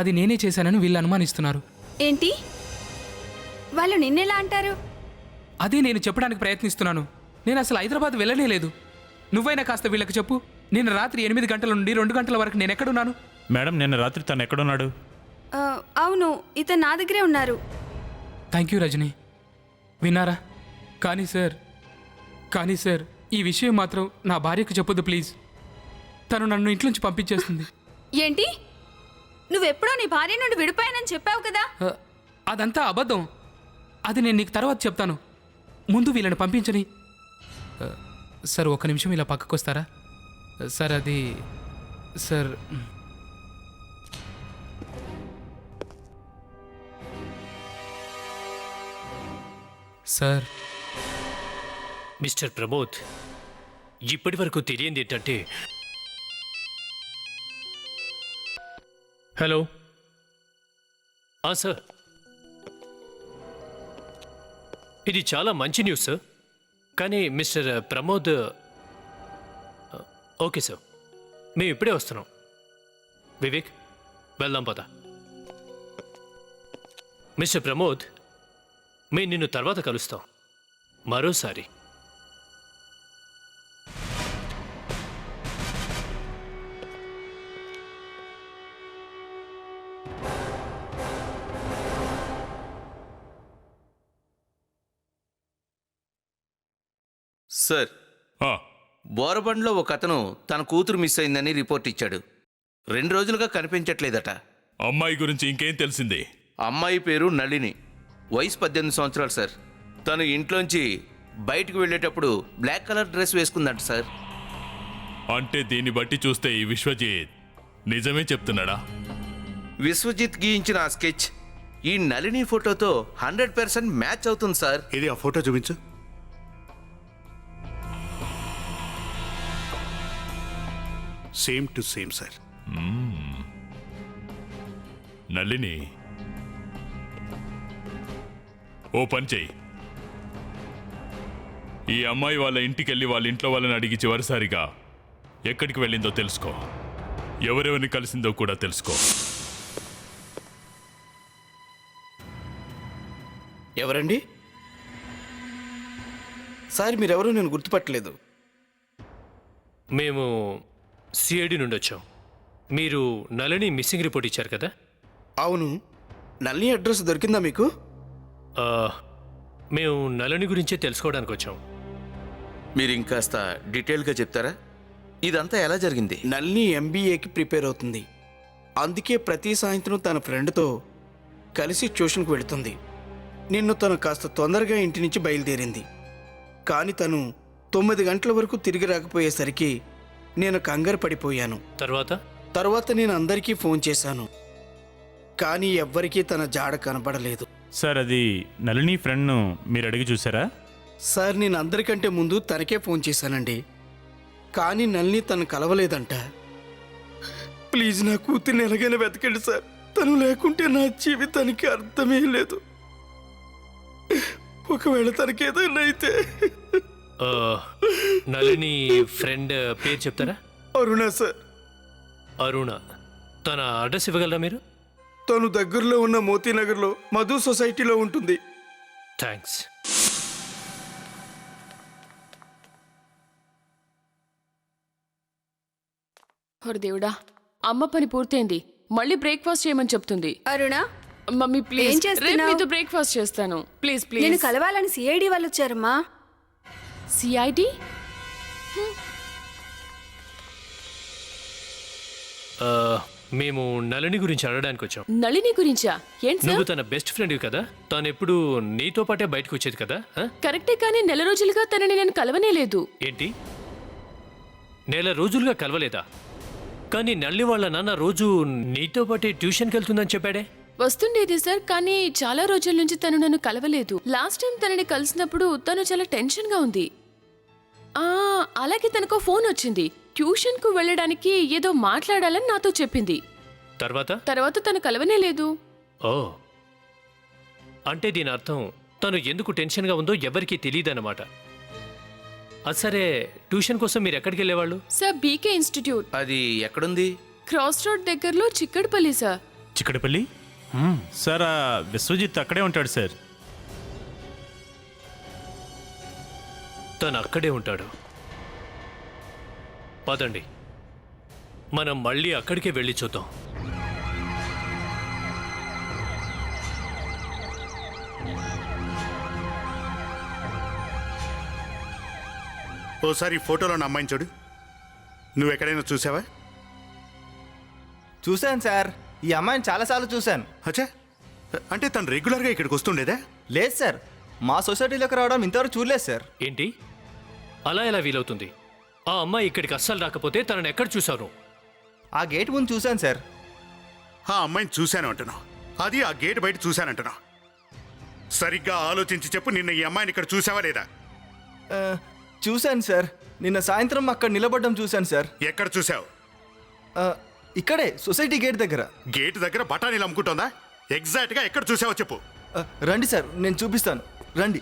[SPEAKER 7] అది నేనే చేశానని వీళ్ళు అనుమానిస్తున్నారు.
[SPEAKER 10] ఏంటి? వాళ్ళు నిన్నెలా అంటారు?
[SPEAKER 7] అదే నేను చెప్పడానికి ప్రయత్నిస్తున్నాను. నేను అసలు హైదరాబాద్ వెళ్ళనే లేదు. నువ్వైనా కాస్త వీళ్ళకి చెప్పు. నేను రాత్రి 8 గంటల నుండి 2 గంటల వరకు నేను ఎక్కడున్నాను?
[SPEAKER 8] మేడం, నిన్న రాత్రి తను ఎక్కడున్నాడు?
[SPEAKER 10] అవును, ఇతను నా దగ్గరే ఉన్నారు.
[SPEAKER 7] Thank you Rajani. విన్నారా? కానీ సార్ ఈ విషయం మాత్రం నా భార్యకు చెప్పొద్దు ప్లీజ్. తను నన్ను ఇంట్లోంచి పంపించేస్తుంది.
[SPEAKER 10] ఏంటి? నువ్వెప్పుడో నీ భార్య నుండి విడిపోయానని చెప్పావు కదా?
[SPEAKER 7] అదంతా అబద్ధం. అది నేను నీకు తర్వాత చెప్తాను. ముందు వీళ్ళని పంపించని. సార్ 1 నిమిషం ఇలా పక్కకు వస్తారా? సార్ అది సార్ సార్
[SPEAKER 4] మిస్టర్ ప్రమోద్, ఇప్పటి వరకు తెలియంది ఏంటంటే, హలో సార్, ఇది చాలా మంచి న్యూస్ సార్. కానీ మిస్టర్ ప్రమోద్, ఓకే సార్, మేము ఇప్పుడే వస్తున్నాం. వివేక్, వెళ్దాం పద. మిస్టర్ ప్రమోద్, మేము నిన్ను తర్వాత కలుస్తాం మరోసారి.
[SPEAKER 9] సార్, బోరబండ్లో ఒక అతను తన కూతురు మిస్ అయిందని రిపోర్ట్ ఇచ్చాడు. 2 రోజులుగా కనిపించట్లేదట.
[SPEAKER 3] అమ్మాయి గురించి ఇంకేం తెలిసింది?
[SPEAKER 9] అమ్మాయి పేరు నళిని, వయసు 18 సంవత్సరాలు సార్. తను ఇంట్లోంచి బయటకు వెళ్ళేటప్పుడు బ్లాక్ కలర్ డ్రెస్ వేసుకుందంట సార్.
[SPEAKER 3] అంటే దీన్ని బట్టి చూస్తే ఈ విశ్వజిత్ నిజమే చెప్తున్నాడా?
[SPEAKER 9] విశ్వజిత్ గీయించిన ఆ స్కెచ్ ఈ నళిని ఫోటోతో 100% మ్యాచ్ అవుతుంది సార్.
[SPEAKER 5] ఇది ఆ ఫోటో చూపించు. Same to same sir.
[SPEAKER 3] Nalini, ఓ పని చెయ్యి. ఈ అమ్మాయి వాళ్ళ ఇంటికెళ్ళి వాళ్ళ ఇంట్లో వాళ్ళని అడిగి చివరిసారిగా ఎక్కడికి వెళ్ళిందో తెలుసుకో. ఎవరెవరిని కలిసిందో కూడా తెలుసుకో.
[SPEAKER 6] ఎవరండి? సార్ మీరెవరో నేను గుర్తుపట్టలేదు.
[SPEAKER 4] మేము సిఐడి నుండి వచ్చాం. మీరు నళిని మిస్సింగ్ రిపోర్ట్ ఇచ్చారు కదా?
[SPEAKER 6] అవును. నల్లి అడ్రస్ దొరికిందా మీకు?
[SPEAKER 4] మేము నళిని గురించే తెలుసుకోవడానికి వచ్చాం.
[SPEAKER 9] మీరు ఇంకాస్త డీటెయిల్గా చెప్తారా? ఇదంతా ఎలా జరిగింది?
[SPEAKER 6] నల్లి MBAకి ప్రిపేర్ అవుతుంది. అందుకే ప్రతి సాయంత్రం తన ఫ్రెండ్తో కలిసి ట్యూషన్కి వెళుతుంది. నిన్ను తను కాస్త తొందరగా ఇంటి నుంచి బయలుదేరింది. కానీ తను 9 గంటల వరకు తిరిగి రాకపోయేసరికి నేను కంగారు పడిపోయాను. తర్వాత నేను అందరికీ ఫోన్ చేశాను. కానీ ఎవ్వరికీ తన జాడ కనబడలేదు.
[SPEAKER 8] సార్, అది నళిని ఫ్రెండ్ను మీరు అడిగి చూసారా?
[SPEAKER 6] సార్, నేను అందరికంటే ముందు తనకే ఫోన్ చేశానండి. కానీ నల్ని తను కలవలేదంట. ప్లీజ్ నా కూతుర్ని ఎలాగైనా వెతకండి సార్. తను లేకుంటే నా జీవితానికి అర్థమే లేదు. ఒకవేళ తనకేదైనా అయితే.
[SPEAKER 4] నళిని ఫ్రెండ్ పేరు చెప్తారా?
[SPEAKER 6] అరుణ సార్.
[SPEAKER 4] అరుణ. తన అడ్రస్ ఇవ్వగలరా మీరు?
[SPEAKER 6] తను దగ్గరలో ఉన్న మోతీనగర్లో మధు సొసైటీలో ఉంటుంది.
[SPEAKER 4] థ్యాంక్స్.
[SPEAKER 11] దేవుడా, అమ్మ పని పూర్తయింది. మళ్ళీ బ్రేక్ఫాస్ట్ చేయమని చెప్తుంది.
[SPEAKER 10] అరుణ,
[SPEAKER 11] మమ్మీ ప్లీజ్,
[SPEAKER 10] ఏం చేస్తున్నావ్?
[SPEAKER 11] రేపు మీతో బ్రేక్ఫాస్ట్ చేస్తాను. Please please.
[SPEAKER 10] నేను కలవాలని సిఐడి వాళ్ళు వచ్చారమ్మా.
[SPEAKER 11] సిఐడి?
[SPEAKER 4] మేము నళిని గురించి అడగడానికి వచ్చాం.
[SPEAKER 11] నళిని గురించా? ఏంటి
[SPEAKER 4] నువ్వు
[SPEAKER 11] సార్?
[SPEAKER 4] తన బెస్ట్ ఫ్రెండ్ కదా, తను ఎప్పుడు నీతో పాటే బయటకు వచ్చేది కదా.
[SPEAKER 11] కరెక్టే, కానీ నెల రోజులుగా తనని నేను కలవనే లేదు.
[SPEAKER 4] ఏంటి, నెల రోజులుగా కలవలేదా? కానీ నల్లి వాళ్ళ నాన్న రోజు నీతో పాటే ట్యూషన్కి వెళ్తుందని చెప్పాడే.
[SPEAKER 11] వస్తుండేది సార్, కానీ చాలా రోజుల నుంచి తను నన్ను కలవలేదు. లాస్ట్ టైం తనని కలిసినప్పుడు తను చాలా టెన్షన్గా ఉంది. అలాగే తనకు ఫోన్ వచ్చింది. ట్యూషన్కు వెళ్ళడానికి ఏదో మాట్లాడాలని నాతో చెప్పింది. తర్వాత తను కలవనే లేదు.
[SPEAKER 4] ఓ, అంటే దీని అర్థం తను ఎందుకు టెన్షన్గా ఉందో ఎవరికీ తెలియదన్నమాట. అది సరే, ట్యూషన్ కోసం మీరు ఎక్కడికి వెళ్ళేవాళ్ళు?
[SPEAKER 11] Sir, BK institute.
[SPEAKER 9] అది ఎక్కడుంది?
[SPEAKER 11] క్రాస్ రోడ్ దగ్గరలో చిక్కడపల్లి సార్.
[SPEAKER 8] చిక్కడపల్లి? సార్ ఆ విశ్వజిత్ అక్కడే ఉంటాడు సార్.
[SPEAKER 4] తను అక్కడే ఉంటాడు. పదండి, మనం మళ్ళీ అక్కడికే వెళ్ళి చూద్దాం.
[SPEAKER 5] ఓసారి ఫోటోలో నా అమ్మాయిని చూడు. నువ్వు ఎక్కడైనా చూసావా?
[SPEAKER 12] చూశాను సార్, ఈ అమ్మాయిని చాలాసార్లు చూశాను.
[SPEAKER 5] అచ్చా, అంటే తను రెగ్యులర్గా ఇక్కడికి వస్తుండేదా?
[SPEAKER 12] లేదు సార్, మా సొసైటీలోకి రావడం ఇంతవరకు చూడలేదు సార్.
[SPEAKER 4] ఏంటి, అలా ఎలా వీలవుతుంది? ఆ అమ్మాయి ఇక్కడికి అస్సలు రాకపోతే తనని ఎక్కడ చూశారు?
[SPEAKER 12] ఆ గేట్ ముందు చూశాను సార్.
[SPEAKER 5] ఆ అమ్మాయిని చూశాను అంటున్నావు, అది ఆ గేట్ బయట చూశానంటున్నావు. సరిగ్గా ఆలోచించి చెప్పు, నిన్న ఈ అమ్మాయిని ఇక్కడ చూసావా లేదా?
[SPEAKER 12] చూశాను సార్, నిన్న సాయంత్రం అక్కడ నిలబడడం చూశాను సార్.
[SPEAKER 5] ఎక్కడ చూసావు?
[SPEAKER 12] ఇక్కడే సొసైటీ గేట్ దగ్గర.
[SPEAKER 5] గేట్ దగ్గర బఠానీలు అమ్ముకుంటోందా? ఎగ్జాక్ట్గా ఎక్కడ చూసావో చెప్పు.
[SPEAKER 12] రండి సార్, నేను చూపిస్తాను, రండి.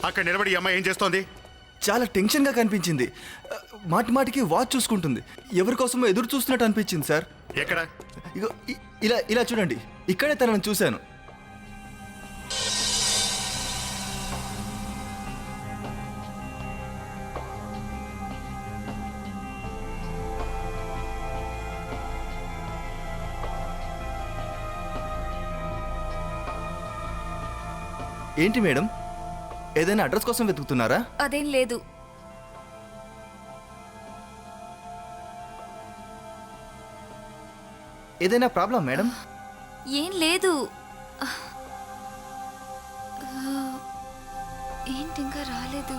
[SPEAKER 5] అక్కడ నిలబడి ఈ అమ్మాయి ఏం చేస్తోంది?
[SPEAKER 12] చాలా టెన్షన్గా కనిపించింది. మాటి మాటికి వాచ్ చూసుకుంటుంది. ఎవరి కోసమో ఎదురు చూస్తున్నట్టు అనిపించింది సార్.
[SPEAKER 5] ఎక్కడ?
[SPEAKER 12] ఇగో ఇలా ఇలా చూడండి, ఇక్కడే తనను చూశాను. ఏంటి మేడం, ఏదైనా అడ్రస్ కోసం వెతుకుతున్నారా?
[SPEAKER 10] అదేం లేదు.
[SPEAKER 12] ఏదైనా ప్రాబ్లం మేడం?
[SPEAKER 10] ఏం లేదు. ఏంటి ఇంకా రాలేదు?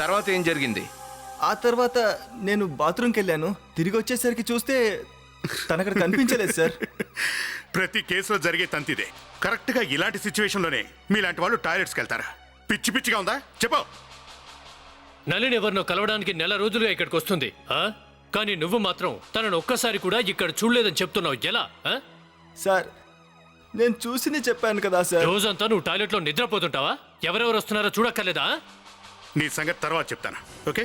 [SPEAKER 9] తర్వాత ఏం జరిగింది?
[SPEAKER 12] ఆ తర్వాత నేను బాత్రూమ్కి వెళ్ళాను. తిరిగి వచ్చేసరికి చూస్తే తనక్కడ కనిపించలేదు సార్.
[SPEAKER 5] ప్రతి కేసులో జరిగే తంతిదే. కరెక్ట్గా ఇలాంటి సిచ్యువేషన్లోనే మీలాంటి వాళ్ళు టాయిలెట్స్కి వెళ్తారా? పిచ్చి పిచ్చిగా ఉందా? చెప్పు.
[SPEAKER 4] నళిని ఎవరినో కలవడానికి నెల రోజులుగా ఇక్కడికి వస్తుంది, కానీ నువ్వు మాత్రం తనను ఒక్కసారి కూడా ఇక్కడ చూడలేదని చెప్తున్నావు. ఎలా?
[SPEAKER 12] సార్, నేను చూసింది చెప్పాను కదా సార్.
[SPEAKER 4] రోజంతా నువ్వు టాయిలెట్లో నిద్రపోతుంటావా? ఎవరెవరు వస్తున్నారో చూడక్కర్లేదా?
[SPEAKER 5] నీ సంగతి తర్వాత చెప్తాను, ఓకే?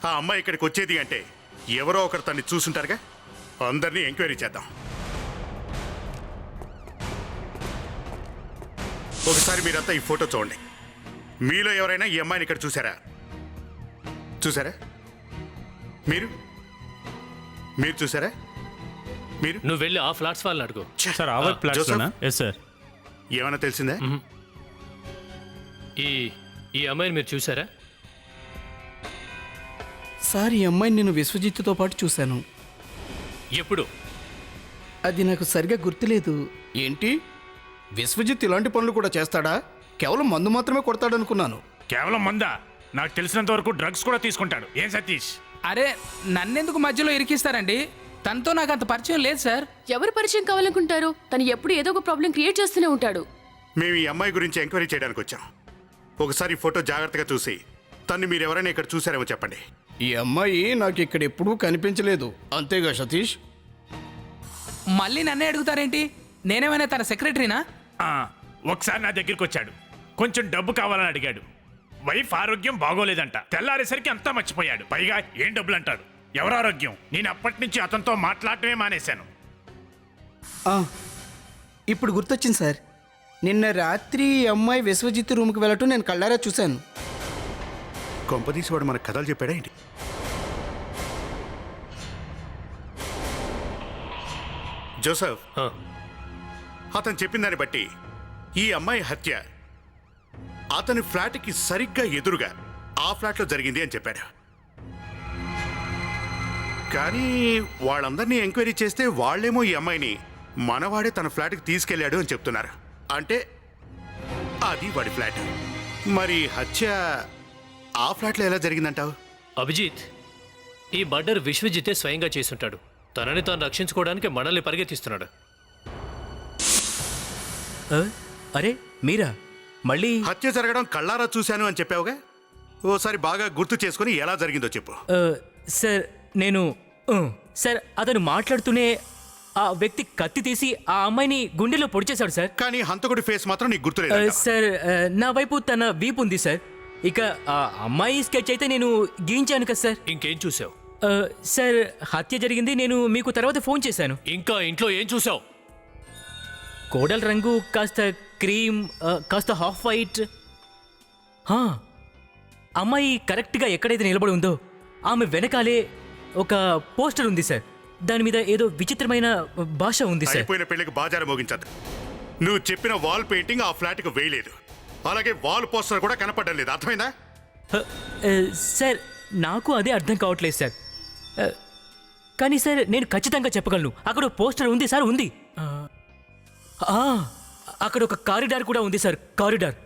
[SPEAKER 5] ఆ అమ్మాయి ఇక్కడికి వచ్చేది అంటే ఎవరో ఒకరు తన్ని చూసుంటారుగా. అందరినీ ఎంక్వైరీ చేద్దాం. ఒకసారి మీరంతా ఈ ఫోటో చూడండి. మీలో ఎవరైనా ఈ అమ్మాయిని ఇక్కడ చూసారా? మీరు చూసారా? మీరు
[SPEAKER 4] నువ్వు వెళ్ళి ఆ ఫ్లాట్స్ వాళ్ళని అడుగు.
[SPEAKER 8] సార్ ఆ వైపు ఫ్లాట్స్ లోనా? Yes sir.
[SPEAKER 5] ఏమైనా తెలిసిందా?
[SPEAKER 4] ఈ అమ్మాయిని మీరు చూసారా?
[SPEAKER 6] సార్, ఈ అమ్మాయిని నేను విశ్వజిత్తుతో పాటు చూశాను.
[SPEAKER 4] ఎప్పుడు?
[SPEAKER 6] అది నాకు సరిగా గుర్తులేదు. ఏంటి, విశ్వజిత్ ఇలాంటి పనులు కూడా చేస్తాడా? కేవలం మందు మాత్రమే కొడతాడనుకున్నాను.
[SPEAKER 8] కేవలం మందా? నాకు తెలిసినంత వరకు డ్రగ్స్ కూడా తీసుకుంటాడు. ఏం సతీష్?
[SPEAKER 7] అరే, నన్నెందుకు మధ్యలో ఇరికిస్తారండి? తనతో నాకు అంత పరిచయం లేదు సార్.
[SPEAKER 11] ఎవరు పరిచయం కావాలనుకుంటారు? తను ఎప్పుడు ఏదో ఒక ప్రాబ్లం క్రియేట్ చేస్తూనే ఉంటాడు.
[SPEAKER 5] మేము ఈ అమ్మాయి గురించి ఎంక్వైరీ చేయడానికి వచ్చాం. ఒకసారి ఫోటో జాగ్రత్తగా చూసి తన్ని మీరు ఎవరైనా ఇక్కడ చూసారేమో చెప్పండి.
[SPEAKER 6] ఈ అమ్మాయి నాకు ఇక్కడ ఎప్పుడూ కనిపించలేదు, అంతేగా సతీష్?
[SPEAKER 7] మళ్ళీ నన్నే అడుగుతారేంటి? నేనేమైనా తన సెక్రటరీనా?
[SPEAKER 8] ఒకసారి నా దగ్గరికి వచ్చాడు. కొంచెం డబ్బు కావాలని అడిగాడు. వైఫ్ ఆరోగ్యం బాగోలేదంట. తెల్లారేసరికి అంతా మర్చిపోయాడు. పైగా ఏం డబ్బులు అంటాడు. ఎవరు ఆరోగ్యం? నేను అప్పటి నుంచి అతనితో మాట్లాడటమే మానేశాను.
[SPEAKER 6] ఇప్పుడు గుర్తొచ్చింది సార్. నిన్న రాత్రి ఈ అమ్మాయి విశ్వజిత్ రూమ్కి వెళ్ళటం నేను కళ్ళారా చూశాను.
[SPEAKER 5] కొంపదీసి వాడు మన కథలు చెప్పాడా ఏంటి? జోసెఫ్,
[SPEAKER 4] ఆ,
[SPEAKER 5] అతను చెప్పిన దాన్ని బట్టి ఈ అమ్మాయి హత్య అతని ఫ్లాట్కి సరిగ్గా ఎదురుగా ఆ ఫ్లాట్లో జరిగింది అని చెప్పాడు. కానీ వాళ్ళందరినీ ఎంక్వైరీ చేస్తే వాళ్ళేమో ఈ అమ్మాయిని మనవాడే తన ఫ్లాట్కి తీసుకెళ్లాడు అని చెప్తున్నారు. అంటే అది వాడి ఫ్లాట్. మరి హత్య ఆ ఫ్లాట్లో ఎలా జరిగిందంటావు?
[SPEAKER 4] అభిజిత్, ఈ మర్డర్ విశ్వజితే స్వయంగా చేసుంటాడు. తనని తాను రక్షించుకోవడానికి మనల్ని పరిగెత్తిస్తున్నాడు.
[SPEAKER 2] అరే మీరా మళ్ళీ?
[SPEAKER 5] హత్య జరగడం కళ్ళారా చూశాను అని చెప్పావుగా, ఓసారి బాగా గుర్తు చేసుకుని ఎలా జరిగిందో చెప్పు.
[SPEAKER 2] సార్ నేను సార్ అతను మాట్లాడుతూనే ఆ వ్యక్తి కత్తి తీసి ఆ అమ్మాయిని గుండెలో పొడిచేశాడు సార్.
[SPEAKER 5] కానీ హంతకుడి ఫేస్ మాత్రం నీకు గుర్తులేదు.
[SPEAKER 2] సార్ నా వైపు తన వీపు ఉంది సార్. ఇక ఆ అమ్మాయి స్కెచ్ అయితే నేను గీయించాను కదా సార్.
[SPEAKER 4] ఇంకేం చూసావు?
[SPEAKER 2] సార్ హత్య జరిగింది, నేను మీకు తర్వాత ఫోన్ చేశాను.
[SPEAKER 4] ఇంకా ఇంట్లో ఏం చూసావు?
[SPEAKER 2] కోడల రంగు కాస్త క్రీమ్, కాస్త హాఫ్ వైట్. అమ్మాయి కరెక్ట్గా ఎక్కడైతే నిలబడి ఉందో ఆమె వెనకాలే ఒక పోస్టర్ ఉంది సార్. దాని మీద ఏదో విచిత్రమైన భాష ఉంది సార్.
[SPEAKER 5] అయిపోయిన పెళ్లికి బాజారు మోగించదు. నువ్వు చెప్పిన వాల్ పెయింటింగ్ ఆ ఫ్లాట్కి వేయలేదు, అలాగే వాల్ పోస్టర్ కూడా కనపడడం లేదు. అర్థమైందా?
[SPEAKER 2] సార్ నాకు అదే అర్థం కావట్లేదు సార్. కానీ సార్ నేను ఖచ్చితంగా చెప్పగలను, అక్కడ పోస్టర్ ఉంది సార్, ఉంది. అక్కడ ఒక కారిడార్ కూడా ఉంది సార్, కారిడార్.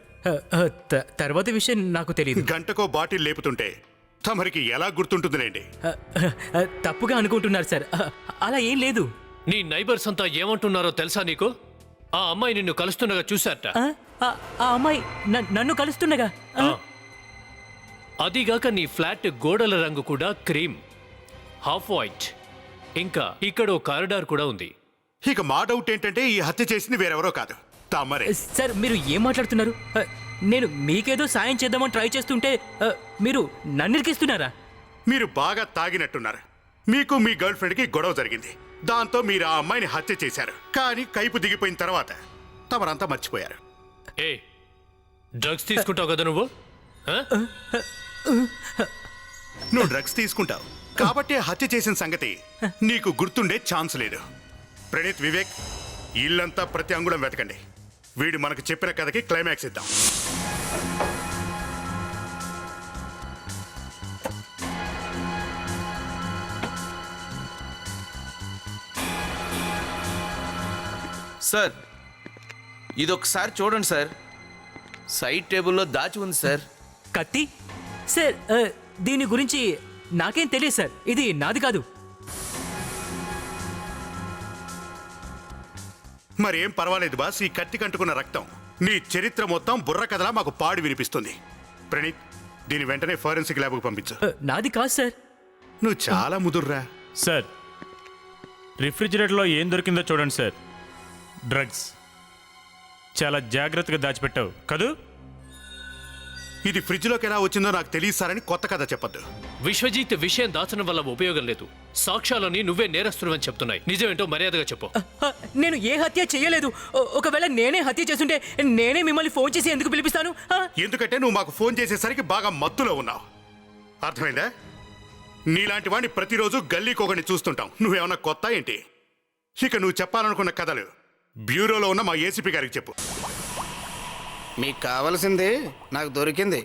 [SPEAKER 2] తర్వాత విషయం నాకు తెలియదు.
[SPEAKER 5] గంటకో బాటిల్ లేపుతుంటే తమరికి ఎలా గుర్తుంటుందిలేండి.
[SPEAKER 2] తప్పుగా అనుకుంటున్నారు సార్, అలా ఏం లేదు.
[SPEAKER 4] నీ నైబర్స్ అంతా ఏమంటున్నారో తెలుసా నీకు? ఆ అమ్మాయి నిన్ను కలుస్తుండగా చూశారట.
[SPEAKER 2] ఆ అమ్మాయి నన్ను కలుస్తుండగా?
[SPEAKER 4] అదిగాక నీ ఫ్లాట్ గోడల రంగు కూడా క్రీమ్, హాఫ్ వైట్. ఇంకా ఇక్కడ ఓ కారిడార్ కూడా ఉంది.
[SPEAKER 5] ఇక మా డౌట్ ఏంటంటే ఈ హత్య చేసింది వేరెవరో కాదు, తమరే.
[SPEAKER 2] సార్ మీరు ఏం మాట్లాడుతున్నారు? నేను మీకేదో సాయం చేద్దామని ట్రై చేస్తుంటే మీరు నన్ను ఇరికిస్తున్నారా?
[SPEAKER 5] మీరు బాగా తాగినట్టున్నారు. మీకు మీ గర్ల్ ఫ్రెండ్కి గొడవ జరిగింది, దాంతో మీరు ఆ అమ్మాయిని హత్య చేశారు. కానీ కైపు దిగిపోయిన తర్వాత తమరంతా మర్చిపోయారు.
[SPEAKER 4] ఏ డ్రగ్స్ తీసుకుంటావు కదా నువ్వు?
[SPEAKER 5] నువ్వు డ్రగ్స్ తీసుకుంటావు కాబట్టి హత్య చేసిన సంగతి నీకు గుర్తుండే ఛాన్స్ లేదు. ప్రణీత్, వివేక్, ఇల్లంతా ప్రతి అంగుళం వెతకండి. వీడు మనకు చెప్పిన కథకి క్లైమాక్స్ ఇద్దాం.
[SPEAKER 9] సార్ ఇదొకసారి చూడండి సార్, సైడ్ టేబుల్లో దాచి ఉంది సార్.
[SPEAKER 2] కత్తి? సార్ దీని గురించి నాకేం తెలియదు సార్, ఇది నాది కాదు.
[SPEAKER 5] మరేం పర్వాలేదు బాస్, ఈ కత్తి కంటుకున్న రక్తం నీ చరిత్ర మొత్తం బుర్ర కథలా మాకు పాడి వినిపిస్తుంది. ప్రణీత్, దీని వెంటనే ఫోరెన్సిక్ ల్యాబ్కు పంపించు.
[SPEAKER 2] నాది కాదు సార్.
[SPEAKER 5] నువ్వు చాలా ముదుర్రా.
[SPEAKER 8] సార్ రిఫ్రిజిరేటర్లో ఏం దొరికిందో చూడండి సార్. డ్రగ్స్ చాలా జాగ్రత్తగా దాచిపెట్టావు కదూ?
[SPEAKER 5] ఇది ఫ్రిడ్జ్లోకి ఎలా వచ్చిందో నాకు తెలియదు సార్ అని కొత్త కథ చెప్పద్దు.
[SPEAKER 4] విశ్వజిత్, విషయం దాచడం వల్ల ఉపయోగం లేదు. సాక్ష్యాలని నువ్వే నేరస్తుడని చెప్తున్నాయి. నిజమేంటో మర్యాదగా చెప్పు.
[SPEAKER 2] నేను ఏ హత్య చేయలేదు. ఒకవేళ నేనే హత్య చేస్తుంటే నేనే మిమ్మల్ని ఫోన్ చేసి ఎందుకు పిలిపిస్తాను?
[SPEAKER 5] ఎందుకంటే నువ్వు మాకు ఫోన్ చేసేసరికి బాగా మత్తులో ఉన్నావు. అర్థమైందా? నీలాంటి వాడిని ప్రతిరోజు గల్లీకొకడిని చూస్తుంటాం. నువ్వేమన్నా కొత్త ఏంటి? ఇక నువ్వు చెప్పాలనుకున్న కథలు బ్యూరోలో ఉన్న మా ఏసీపీ గారికి చెప్పు.
[SPEAKER 6] మీకు కావాల్సింది నాకు దొరికింది.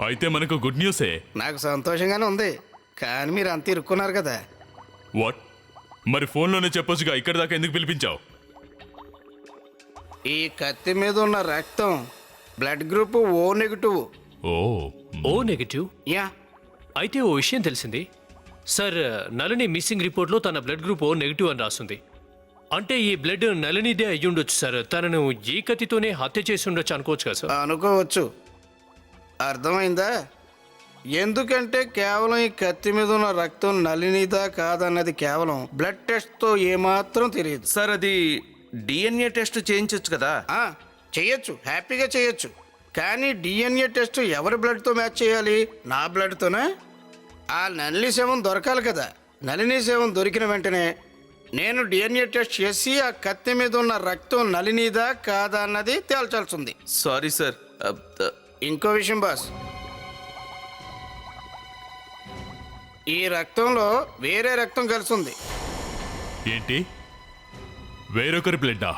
[SPEAKER 3] అయితే మనకు గుడ్ న్యూసే.
[SPEAKER 6] నాకు సంతోషంగానే ఉంది, కానీ మీరు అంత ఇరుక్కున్నారు కదా.
[SPEAKER 3] వాట్? మరి ఫోన్లోనే చెప్పొచ్చుగా, ఇక్కడ దాకా ఎందుకు పిలిపించావు?
[SPEAKER 6] ఈ కత్తి మీద ఉన్న రక్తం blood group O negative.
[SPEAKER 4] O negative?
[SPEAKER 6] Yeah.
[SPEAKER 4] అయితే ఓ విషయం తెలిసింది సార్. నళిని మిస్సింగ్ రిపోర్ట్లో తన బ్లడ్ గ్రూప్ ఓ నెగిటివ్ అని రాస్తుంది. అంటే ఈ బ్లడ్ నళినిదే అయ్యుండొచ్చు సార్. తనను ఈ కత్తితోనే హత్య చేసి ఉండొచ్చు అనుకోవచ్చు కదా సార్?
[SPEAKER 6] అనుకోవచ్చు. అర్థమైందా? ఎందుకంటే కేవలం ఈ కత్తి మీద ఉన్న రక్తం నళినిదా కాదన్నది కేవలం బ్లడ్ టెస్ట్తో ఏమాత్రం తెలియదు
[SPEAKER 9] సార్. అది డిఎన్ఏ టెస్ట్ చేయించవచ్చు కదా?
[SPEAKER 6] చేయొచ్చు, హ్యాపీగా చేయొచ్చు. కానీ డిఎన్ఏ టెస్ట్ ఎవరి బ్లడ్తో మ్యాచ్ చేయాలి? నా బ్లడ్తోనే? ఆ నళిని శవం దొరకాలి కదా. నళిని శవం దొరికిన వెంటనే నేను డిఎన్ఏ టెస్ట్ చేసి ఆ కత్తి మీద ఉన్న రక్తం నళినిదా కాదా అన్నది తేల్చాల్సి ఉంది.
[SPEAKER 9] Sorry sir.
[SPEAKER 6] ఇంకో విషయం బాస్, ఈ రక్తంలో వేరే రక్తం కలిసి ఉంది.
[SPEAKER 3] ఏంటి వేరొకరి బ్లడ్డా?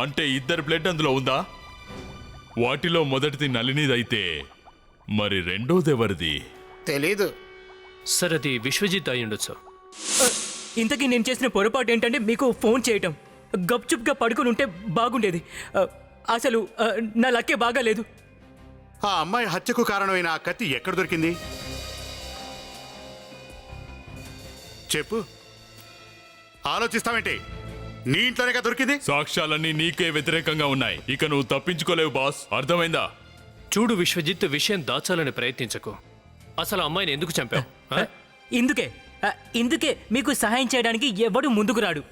[SPEAKER 3] అంటే ఇద్దరు బ్లడ్ అందులో ఉందా? వాటిలో మొదటిది నళినిదైతే మరి రెండోది ఎవరిది?
[SPEAKER 6] తెలీదు.
[SPEAKER 4] సార్ అది విశ్వజిత్ అయి ఉండొచ్చు.
[SPEAKER 2] ఇంతకీ నేను చేసిన పొరపాటు ఏంటంటే మీకు ఫోన్ చేయటం. గప్చుప్గా పడుకుని ఉంటే బాగుండేది. అసలు నా లక్కే బాగాలేదు.
[SPEAKER 5] ఆ అమ్మాయి హత్యకు కారణమైన ఆ కత్తి ఎక్కడ దొరికింది చెప్పు. ఆలోచిస్తావేంటి? నీ ఇంట్లోనే దొరికింది.
[SPEAKER 3] సాక్ష్యాలన్నీ నీకే వ్యతిరేకంగా ఉన్నాయి. ఇక నువ్వు తప్పించుకోలేవు బాస్, అర్థమైందా?
[SPEAKER 4] చూడు విశ్వజిత్, విషయం దాచాలని ప్రయత్నించకు. అసలు అమ్మాయిని ఎందుకు చంపావు?
[SPEAKER 2] ఇందుకే మీకు సహాయం చేయడానికి ఎవడు ముందుకు రాడు.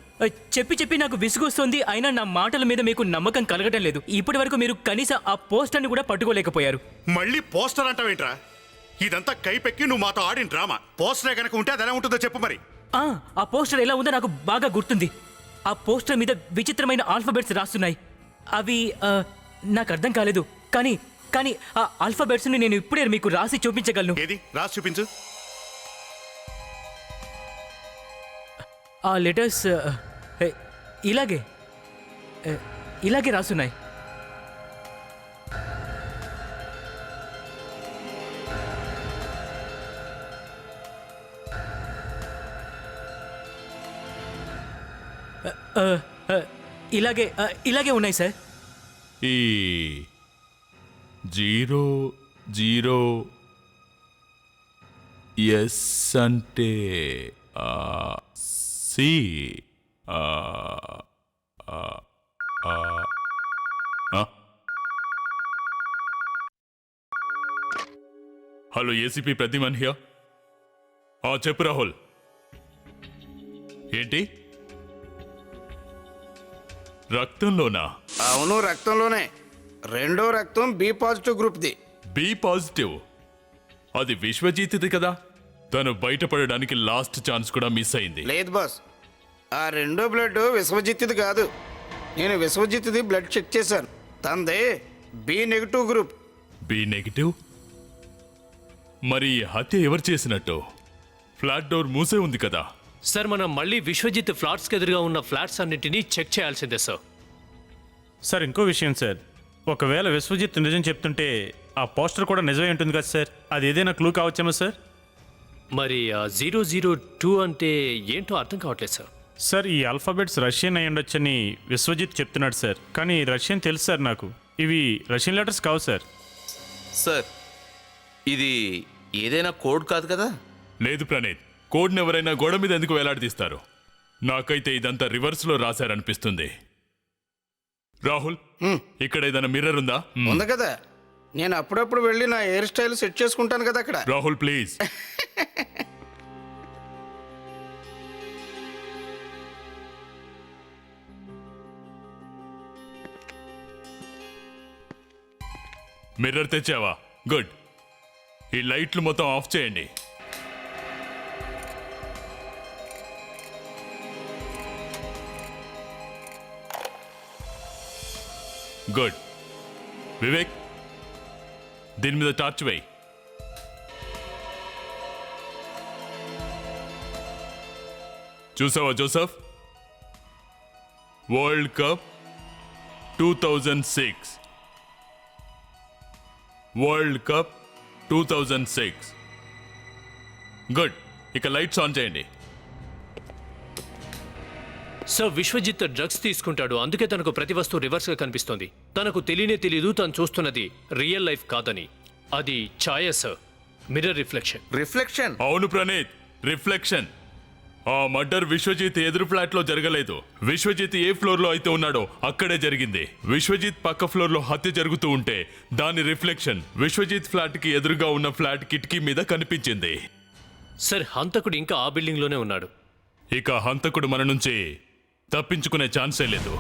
[SPEAKER 2] చెప్పి నాకు విసుగొస్తుంది. అయినా నా మాటల మీద మీకు నమ్మకం కలగటం లేదు. ఇప్పటి వరకు మీరు కనీసం ఆ పోస్టర్ని కూడా పట్టుకోలేకపోయారు.
[SPEAKER 5] మళ్ళీ పోస్టర్ అంటావేంట్రా? ఇదంతా కైపెక్కి నువ్వు మాతో ఆడిన డ్రామా. పోస్టరే కనుక ఉంటే అది ఎలా ఉంటుందో చెప్పు మరి.
[SPEAKER 2] ఆ పోస్టర్ ఎలా ఉందో నాకు బాగా గుర్తుంది. ఆ పోస్టర్ మీద విచిత్రమైన ఆల్ఫాబెట్స్ రాస్తున్నాయి. అవి నాకు అర్థం కాలేదు. కానీ ఆ ఆల్ఫాబెట్స్ని నేను ఇప్పుడే మీకు రాసి చూపించగలను.
[SPEAKER 5] ఏది? రాసి చూపించు.
[SPEAKER 2] ఆ లెటర్స్ ఇలాగే రాస్తున్నాయి. ఇలాగే ఉన్నాయి సార్.
[SPEAKER 3] ఈ 00 ఎస్ అంటే C. Hello, ACP Pradyuman here. చెప్పు రాహుల్. ఏంటి రక్తంలోనా?
[SPEAKER 6] అవును, రక్తంలోనే. రెండో రక్తం బి పాజిటివ్ గ్రూప్ది.
[SPEAKER 3] B positive? అది విశ్వజిత్ది కదా. తను బయటపడడానికి లాస్ట్ ఛాన్స్ కూడా మిస్ అయింది.
[SPEAKER 6] లేదు బాస్, ఆ రెండో బ్లడ్ విశ్వజిత్ది కాదు. నేను విశ్వజిత్ది బ్లడ్ చెక్ చేశాను. తనదే B negative group.
[SPEAKER 3] B negative? మరి హత్య ఎవరు చేసినట్టు? ఫ్లాట్ డోర్ మూసే ఉంది కదా.
[SPEAKER 4] సార్, మనం మళ్ళీ విశ్వజిత్ ఫ్లాట్స్కి ఎదురుగా ఉన్న ఫ్లాట్స్ అన్నింటినీ చెక్ చేయాల్సిందే సార్.
[SPEAKER 8] సార్, ఇంకో విషయం సార్. ఒకవేళ విశ్వజిత్ నిజం చెప్తుంటే ఆ పోస్టర్ కూడా నిజమే ఉంటుంది కదా సార్. అది ఏదైనా క్లూ కావచ్చేమో సార్.
[SPEAKER 4] మరి 002 అంటే ఏంటో అర్థం కావట్లేదు సార్.
[SPEAKER 8] సార్, ఈ ఆల్ఫాబెట్స్ రష్యన్ అయి ఉండొచ్చని విశ్వజిత్ చెప్తున్నాడు సార్. కానీ రష్యన్ తెలుసు సార్ నాకు. ఇవి రష్యన్ లెటర్స్ కావు సార్.
[SPEAKER 9] సార్, ఇది ఏదైనా కోడ్ కాదు కదా?
[SPEAKER 3] లేదు ప్రణీత్, కోడ్ని ఎవరైనా గోడ మీద ఎందుకు వేలాడదీస్తారు? నాకైతే ఇదంతా రివర్స్లో రాశారనిపిస్తుంది. రాహుల్, ఇక్కడ ఏదైనా మిర్రర్ ఉందా?
[SPEAKER 6] ఉంది కదా. నేను అప్పుడప్పుడు వెళ్ళి నా హెయిర్ స్టైల్ సెట్ చేసుకుంటాను కదా అక్కడ.
[SPEAKER 3] రాహుల్ ప్లీజ్. మిర్రర్ తెచ్చావా? గుడ్. ఈ లైట్లు మొత్తం ఆఫ్ చేయండి. గుడ్. వివేక్, దీని మీద టార్చ్ వేయి. చూసావా Joseph? World cup 2006. World cup 2006. Good. ఇక లైట్స్ ఆన్ చేయండి.
[SPEAKER 4] సార్, విశ్వజిత్ డ్రగ్స్ తీసుకుంటాడు, అందుకే తనకు ప్రతి వస్తువు రివర్స్గా కనిపిస్తోంది. తనకు తెలీదు తను చూస్తున్నది రియల్ లైఫ్ కాదని. అది ఛాయ సార్, మిర్రర్ రిఫ్లెక్షన్.
[SPEAKER 9] రిఫ్లెక్షన్?
[SPEAKER 3] అవును ప్రణీత్, రిఫ్లెక్షన్. ఆ మర్డర్ విశ్వజిత్ ఎదురు ఫ్లాట్ లో జరగలేదు. విశ్వజిత్ ఏ ఫ్లోర్ లో అయితే ఉన్నాడో అక్కడే జరిగింది. విశ్వజిత్ పక్క ఫ్లోర్ లో హత్య జరుగుతూ ఉంటే దాని రిఫ్లెక్షన్ విశ్వజిత్ ఫ్లాట్ కి ఎదురుగా ఉన్న ఫ్లాట్ కిటికీ మీద కనిపించింది.
[SPEAKER 4] సార్, హంతకుడు ఇంకా ఆ బిల్డింగ్ లోనే ఉన్నాడు.
[SPEAKER 3] ఇక హంతకుడు మన నుంచి తప్పించుకునే ఛాన్సే లేదు.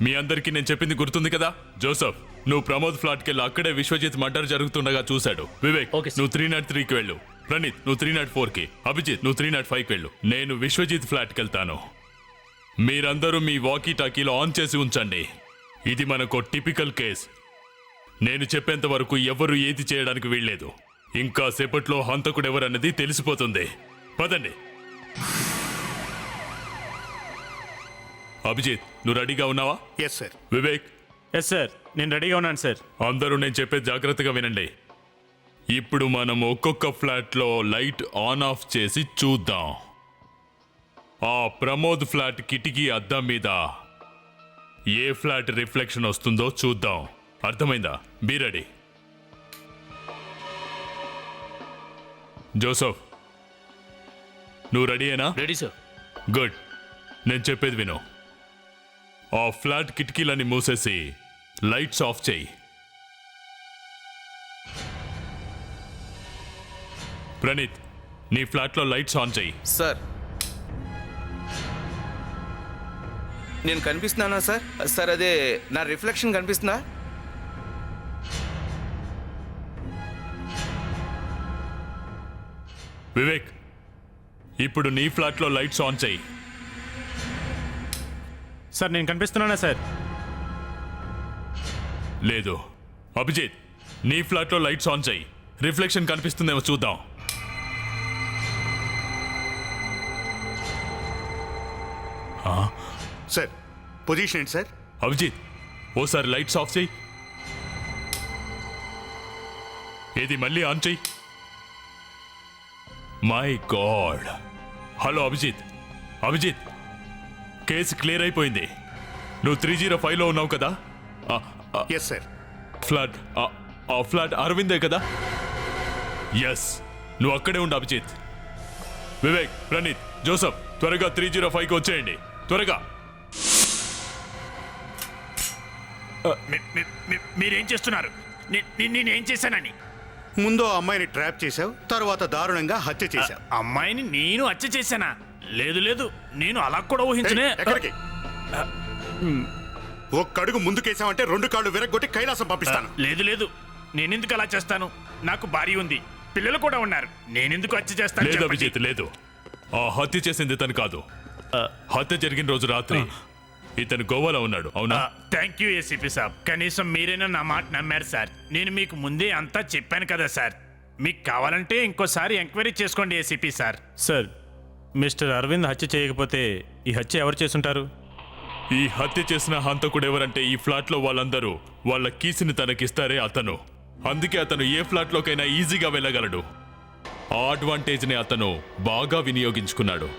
[SPEAKER 3] మీ అందరికీ నేను చెప్పింది గుర్తుంది కదా? జోసఫ్, నువ్వు ప్రమోద్ ఫ్లాట్కి వెళ్ళి అక్కడే విశ్వజిత్ మర్డర్ జరుగుతుండగా చూశాడు. వివేక్, నువ్వు 303కి వెళ్ళు. ప్రణీత్, నువ్వు 304కి. అభిజిత్, నువ్వు 305కి వెళ్ళు. నేను విశ్వజిత్ ఫ్లాట్కి వెళ్తాను. మీరందరూ మీ వాకీ టాకీలో ఆన్ చేసి ఉంచండి. ఇది మనకు టిపికల్ కేస్. నేను చెప్పేంత వరకు ఎవరు ఏది చేయడానికి వీల్లేదు. ఇంకా సేపట్లో హంతకుడెవరన్నది తెలిసిపోతుంది. పదండి. అభిజిత్, నువ్వు రెడీగా ఉన్నావా?
[SPEAKER 5] Yes sir.
[SPEAKER 3] Vivek?
[SPEAKER 8] Yes sir, నేను రెడీగా ఉన్నాను సార్.
[SPEAKER 3] అందరూ నేను చెప్పేది జాగ్రత్తగా వినండి. ఇప్పుడు మనం ఒక్కొక్క ఫ్లాట్లో లైట్ ఆన్ ఆఫ్ చేసి చూద్దాం. ఆ ప్రమోద్ ఫ్లాట్ కిటికీ అద్దం మీద ఏ ఫ్లాట్ రిఫ్లెక్షన్ వస్తుందో చూద్దాం. అర్థమైందా? Be ready. జోసఫ్, నువ్వు రెడీయేనా?
[SPEAKER 4] Ready sir.
[SPEAKER 3] గుడ్. నేను చెప్పేది విను. ఆ ఫ్లాట్ కిటికీలని మూసేసి లైట్స్ ఆఫ్ చేయి. ప్రణీత్, నీ ఫ్లాట్లో లైట్స్ ఆన్ చేయి.
[SPEAKER 9] సార్, నేను కనిపిస్తున్నానా సార్? సార్, అదే నా రిఫ్లెక్షన్ కనిపిస్తుందా?
[SPEAKER 3] వివేక్, ఇప్పుడు నీ ఫ్లాట్లో లైట్స్ ఆన్ చేయి.
[SPEAKER 8] సార్, నేను కనిపిస్తున్నానా సార్?
[SPEAKER 3] లేదు. అభిజిత్, నీ ఫ్లాట్లో లైట్స్ ఆన్ చేయి. రిఫ్లెక్షన్ కనిపిస్తుందేమో చూద్దాం.
[SPEAKER 5] సార్, పొజిషన్ ఏంటి సార్?
[SPEAKER 3] అభిజిత్, ఓసారి లైట్స్ ఆఫ్ చేయి. ఏది మళ్ళీ ఆన్ చేయి. My god. Hello Abhijit. Abhijit, case clear అయిపోయింది. నువ్వు 305లో ఉన్నావు కదా?
[SPEAKER 5] Yes sir.
[SPEAKER 3] ఫ్లాట్ ఆ ఫ్లాట్ అరవిందే కదా? ఎస్, నువ్వు అక్కడే ఉండు అభిజిత్. వివేక్, ప్రణీత్, జోసఫ్, త్వరగా 305కి వచ్చేయండి. త్వరగా.
[SPEAKER 8] మీరేం చేస్తున్నారు? నేనేం చేశానని?
[SPEAKER 5] ముందు ఆ అమ్మాయిని ట్రాప్ చేశావు, తర్వాత దారుణంగా హత్య చేశావు.
[SPEAKER 8] అమ్మాయిని నేను హత్య చేశానా? లేదు లేదు, నేను అలా కూడా ఊహించనే.
[SPEAKER 5] ఎక్కడికి? ఒక్కడుగు ముందుకేసావంటే 2 కాళ్ళు విరగొట్టి కైలాసం పంపిస్తాను.
[SPEAKER 8] లేదు లేదు, నేనెందుకు అలా చేస్తాను? నాకు భార్య ఉంది, పిల్లలు కూడా ఉన్నారు. నేనెందుకు హత్య చేస్తాను?
[SPEAKER 3] లేదు అభిజిత్, లేదు. ఆ హత్య చేసింది ఇతను కాదు. హత్య జరిగిన రోజు రాత్రి ఇతను గోవాలో ఉన్నాడు. అవునా?
[SPEAKER 8] థ్యాంక్ యూ ఏసీపీ సాబ్. కనీసం మీరైనా నా మాట నమ్మారు సార్. నేను మీకు ముందే అంతా చెప్పాను కదా సార్. మీకు కావాలంటే ఇంకోసారి ఎంక్వైరీ చేసుకోండి ACP sir. Sir, mister Aravind హత్య చేయకపోతే ఈ హత్య ఎవరు చేసుంటారు?
[SPEAKER 3] ఈ హత్య చేసిన హంతకుడు ఎవరంటే ఈ ఫ్లాట్లో వాళ్ళందరూ వాళ్ళ కీసుని తనకిస్తారే అతను. అందుకే అతను ఏ ఫ్లాట్లోకైనా ఈజీగా వెళ్ళగలడు. ఆ అడ్వాంటేజ్ని అతను బాగా వినియోగించుకున్నాడు.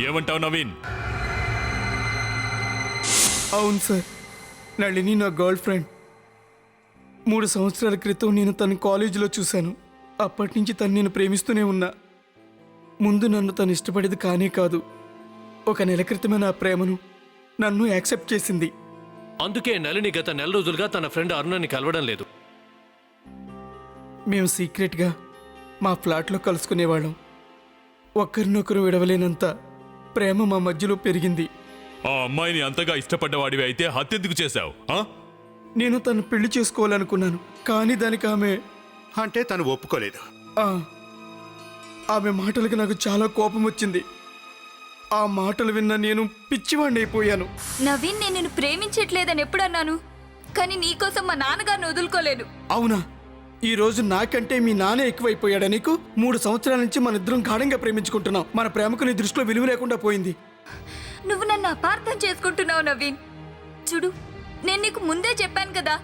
[SPEAKER 3] ఏమంటావు నవీన్?
[SPEAKER 6] అవును సార్, నళిని నా గర్ల్ ఫ్రెండ్. 3 సంవత్సరాల క్రితం నేను తన కాలేజీలో చూశాను. అప్పటి నుంచి తను నేను ప్రేమిస్తూనే ఉన్నా. ముందు నన్ను తను ఇష్టపడేది కానే కాదు. 1 నెల క్రితమే నా ప్రేమను నన్ను యాక్సెప్ట్ చేసింది.
[SPEAKER 4] అందుకే నళిని గత 4 రోజులుగా తన ఫ్రెండ్ అరుణని కలవడం లేదు.
[SPEAKER 6] మేము సీక్రెట్గా మా ఫ్లాట్లో కలుసుకునేవాళ్ళం. ఒకరినొకరు విడవలేనంత ప్రేమ మా మధ్యలో పెరిగింది.
[SPEAKER 3] ఆ అమ్మాయిని అంతగా ఇష్టపడ్డవాడివి అయితే హత్య ఎందుకు చేశావు?
[SPEAKER 6] నేను తను పెళ్లి చేసుకోవాలనుకున్నాను, కానీ దానికి
[SPEAKER 5] అంటే తను ఒప్పుకోలేదు.
[SPEAKER 6] ఆమె మాటలకి నాకు చాలా కోపం వచ్చింది. ఆ మాటలు విన్న నేను పిచ్చివాణ్ణి అయిపోయాను.
[SPEAKER 10] నవీన్, నేను నిన్ను ప్రేమించట్లేదని ఎప్పుడు అన్నాను? కానీ నీకోసం మా నాన్నగారిని వదులుకోలేను.
[SPEAKER 6] అవునా? ఈ రోజు నాకంటే మీ నాన్న ఎక్కువైపోయాడా నీకు? 3 సంవత్సరాల నుంచి మన ఇద్దరం గాఢంగా ప్రేమించుకుంటున్నాం. మన ప్రేమకు నీ దృష్టిలో విలువ లేకుండా పోయింది.
[SPEAKER 10] నువ్వు నన్ను అపార్థం చేసుకుంటున్నావు నవీన్. చూడు, నేను నీకు ముందే చెప్పాను కదా,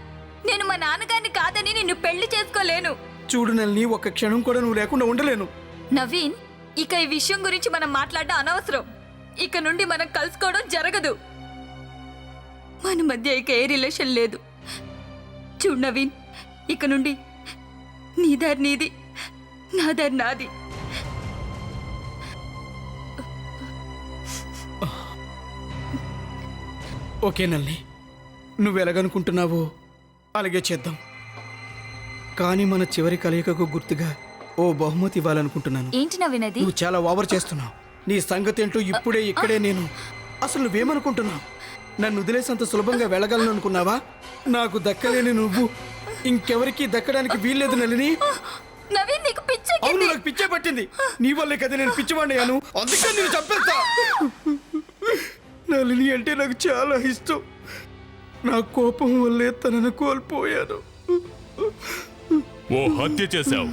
[SPEAKER 10] నేను మా నాన్నగారిని కాదని నిన్ను పెళ్లి చేసుకోలేను.
[SPEAKER 6] చూడు నల్ని, 1 క్షణం కూడా నువ్వు లేకుండా ఉండలేను.
[SPEAKER 10] నవీన్, ఇక ఈ విషయం గురించి మనం మాట్లాడడం అనవసరం. ఇక నుండి మనం కలుసుకోవడం జరగదు. మన మధ్య ఇక ఏ రిలేషన్ లేదు. చూడు నవీన్, ఇక నుండి నీ దారి నీది, నా దారి నాది.
[SPEAKER 6] ఓకే నల్ని, నువ్వు ఎలాగనుకుంటున్నావో అలాగే చేద్దాం. కానీ మన చివరి కలయికకు గుర్తుగా ఓ బహుమతి ఇవ్వాలనుకుంటున్నాను.
[SPEAKER 10] ఏంటి నవీన్ అది?
[SPEAKER 6] నువ్వు చాలా ఓవర్ చేస్తున్నావు. నీ సంగతి ఏంటో ఇప్పుడే ఇక్కడే నేను. అసలు నువ్వేమనుకుంటున్నావు? నన్ను వదిలేసేంత సులభంగా వెళ్ళగలను అనుకున్నావా? నాకు దక్కలేని నువ్వు ఇంకెవరికి దక్కడానికి వీల్లేదు నలిని.
[SPEAKER 10] నవీన్ నీకు
[SPEAKER 6] అవును,
[SPEAKER 10] పిచ్చెక్కింది.
[SPEAKER 6] నాకు పిచ్చే పట్టింది. నీ వల్లే కదా నేను పిచ్చివాడినాను. అందుకే నేను చంపేస్తా. నళిని అంటే నాకు చాలా ఇష్టం. నా కోపం వల్లే తనను కోల్పోయాను.
[SPEAKER 3] ఓ హత్య చేశావు,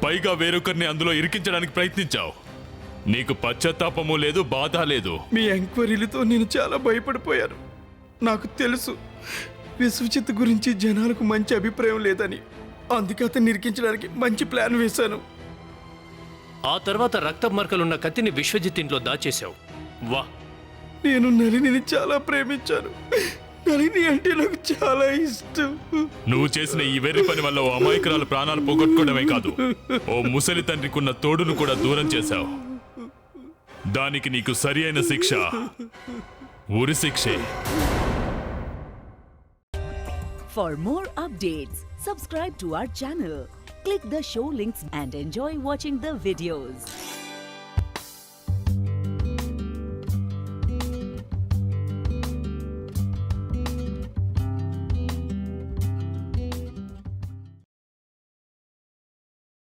[SPEAKER 3] పైగా వేరొకరిని అందులో ఇరికించడానికి ప్రయత్నించావు. నీకు పశ్చాత్తాపము లేదు, బాధ లేదు.
[SPEAKER 6] మీ ఎంక్వైరీలతో నేను చాలా భయపడిపోయాను. నాకు తెలుసు విశ్వజిత్ గురించి జనాలకు మంచి అభిప్రాయం లేదని. అందుకే అతన్ని ఇరికించడానికి మంచి ప్లాన్ వేశాను.
[SPEAKER 4] ఆ తర్వాత రక్త మరకలున్న కత్తిని విశ్వజిత్ ఇంట్లో దాచేశావు. వా,
[SPEAKER 6] నేను నళినిని చాలా ప్రేమించాను. నళిని అంటే నాకు చాలా ఇష్టం.
[SPEAKER 3] నువ్వు చేసిన ఈ వెర్రి పని వల్ల ఓ అమాయకురాలు ప్రాణాలు పోగొట్టుకోవడమే కాదు, ఓ ముసలి తండ్రికున్న తోడును కూడా దూరం చేశావు. దానికి నీకు సరి అయిన శిక్ష ఉరి శిక్షే.
[SPEAKER 13] For more updates, subscribe to our channel, click the show links and enjoy watching the videos.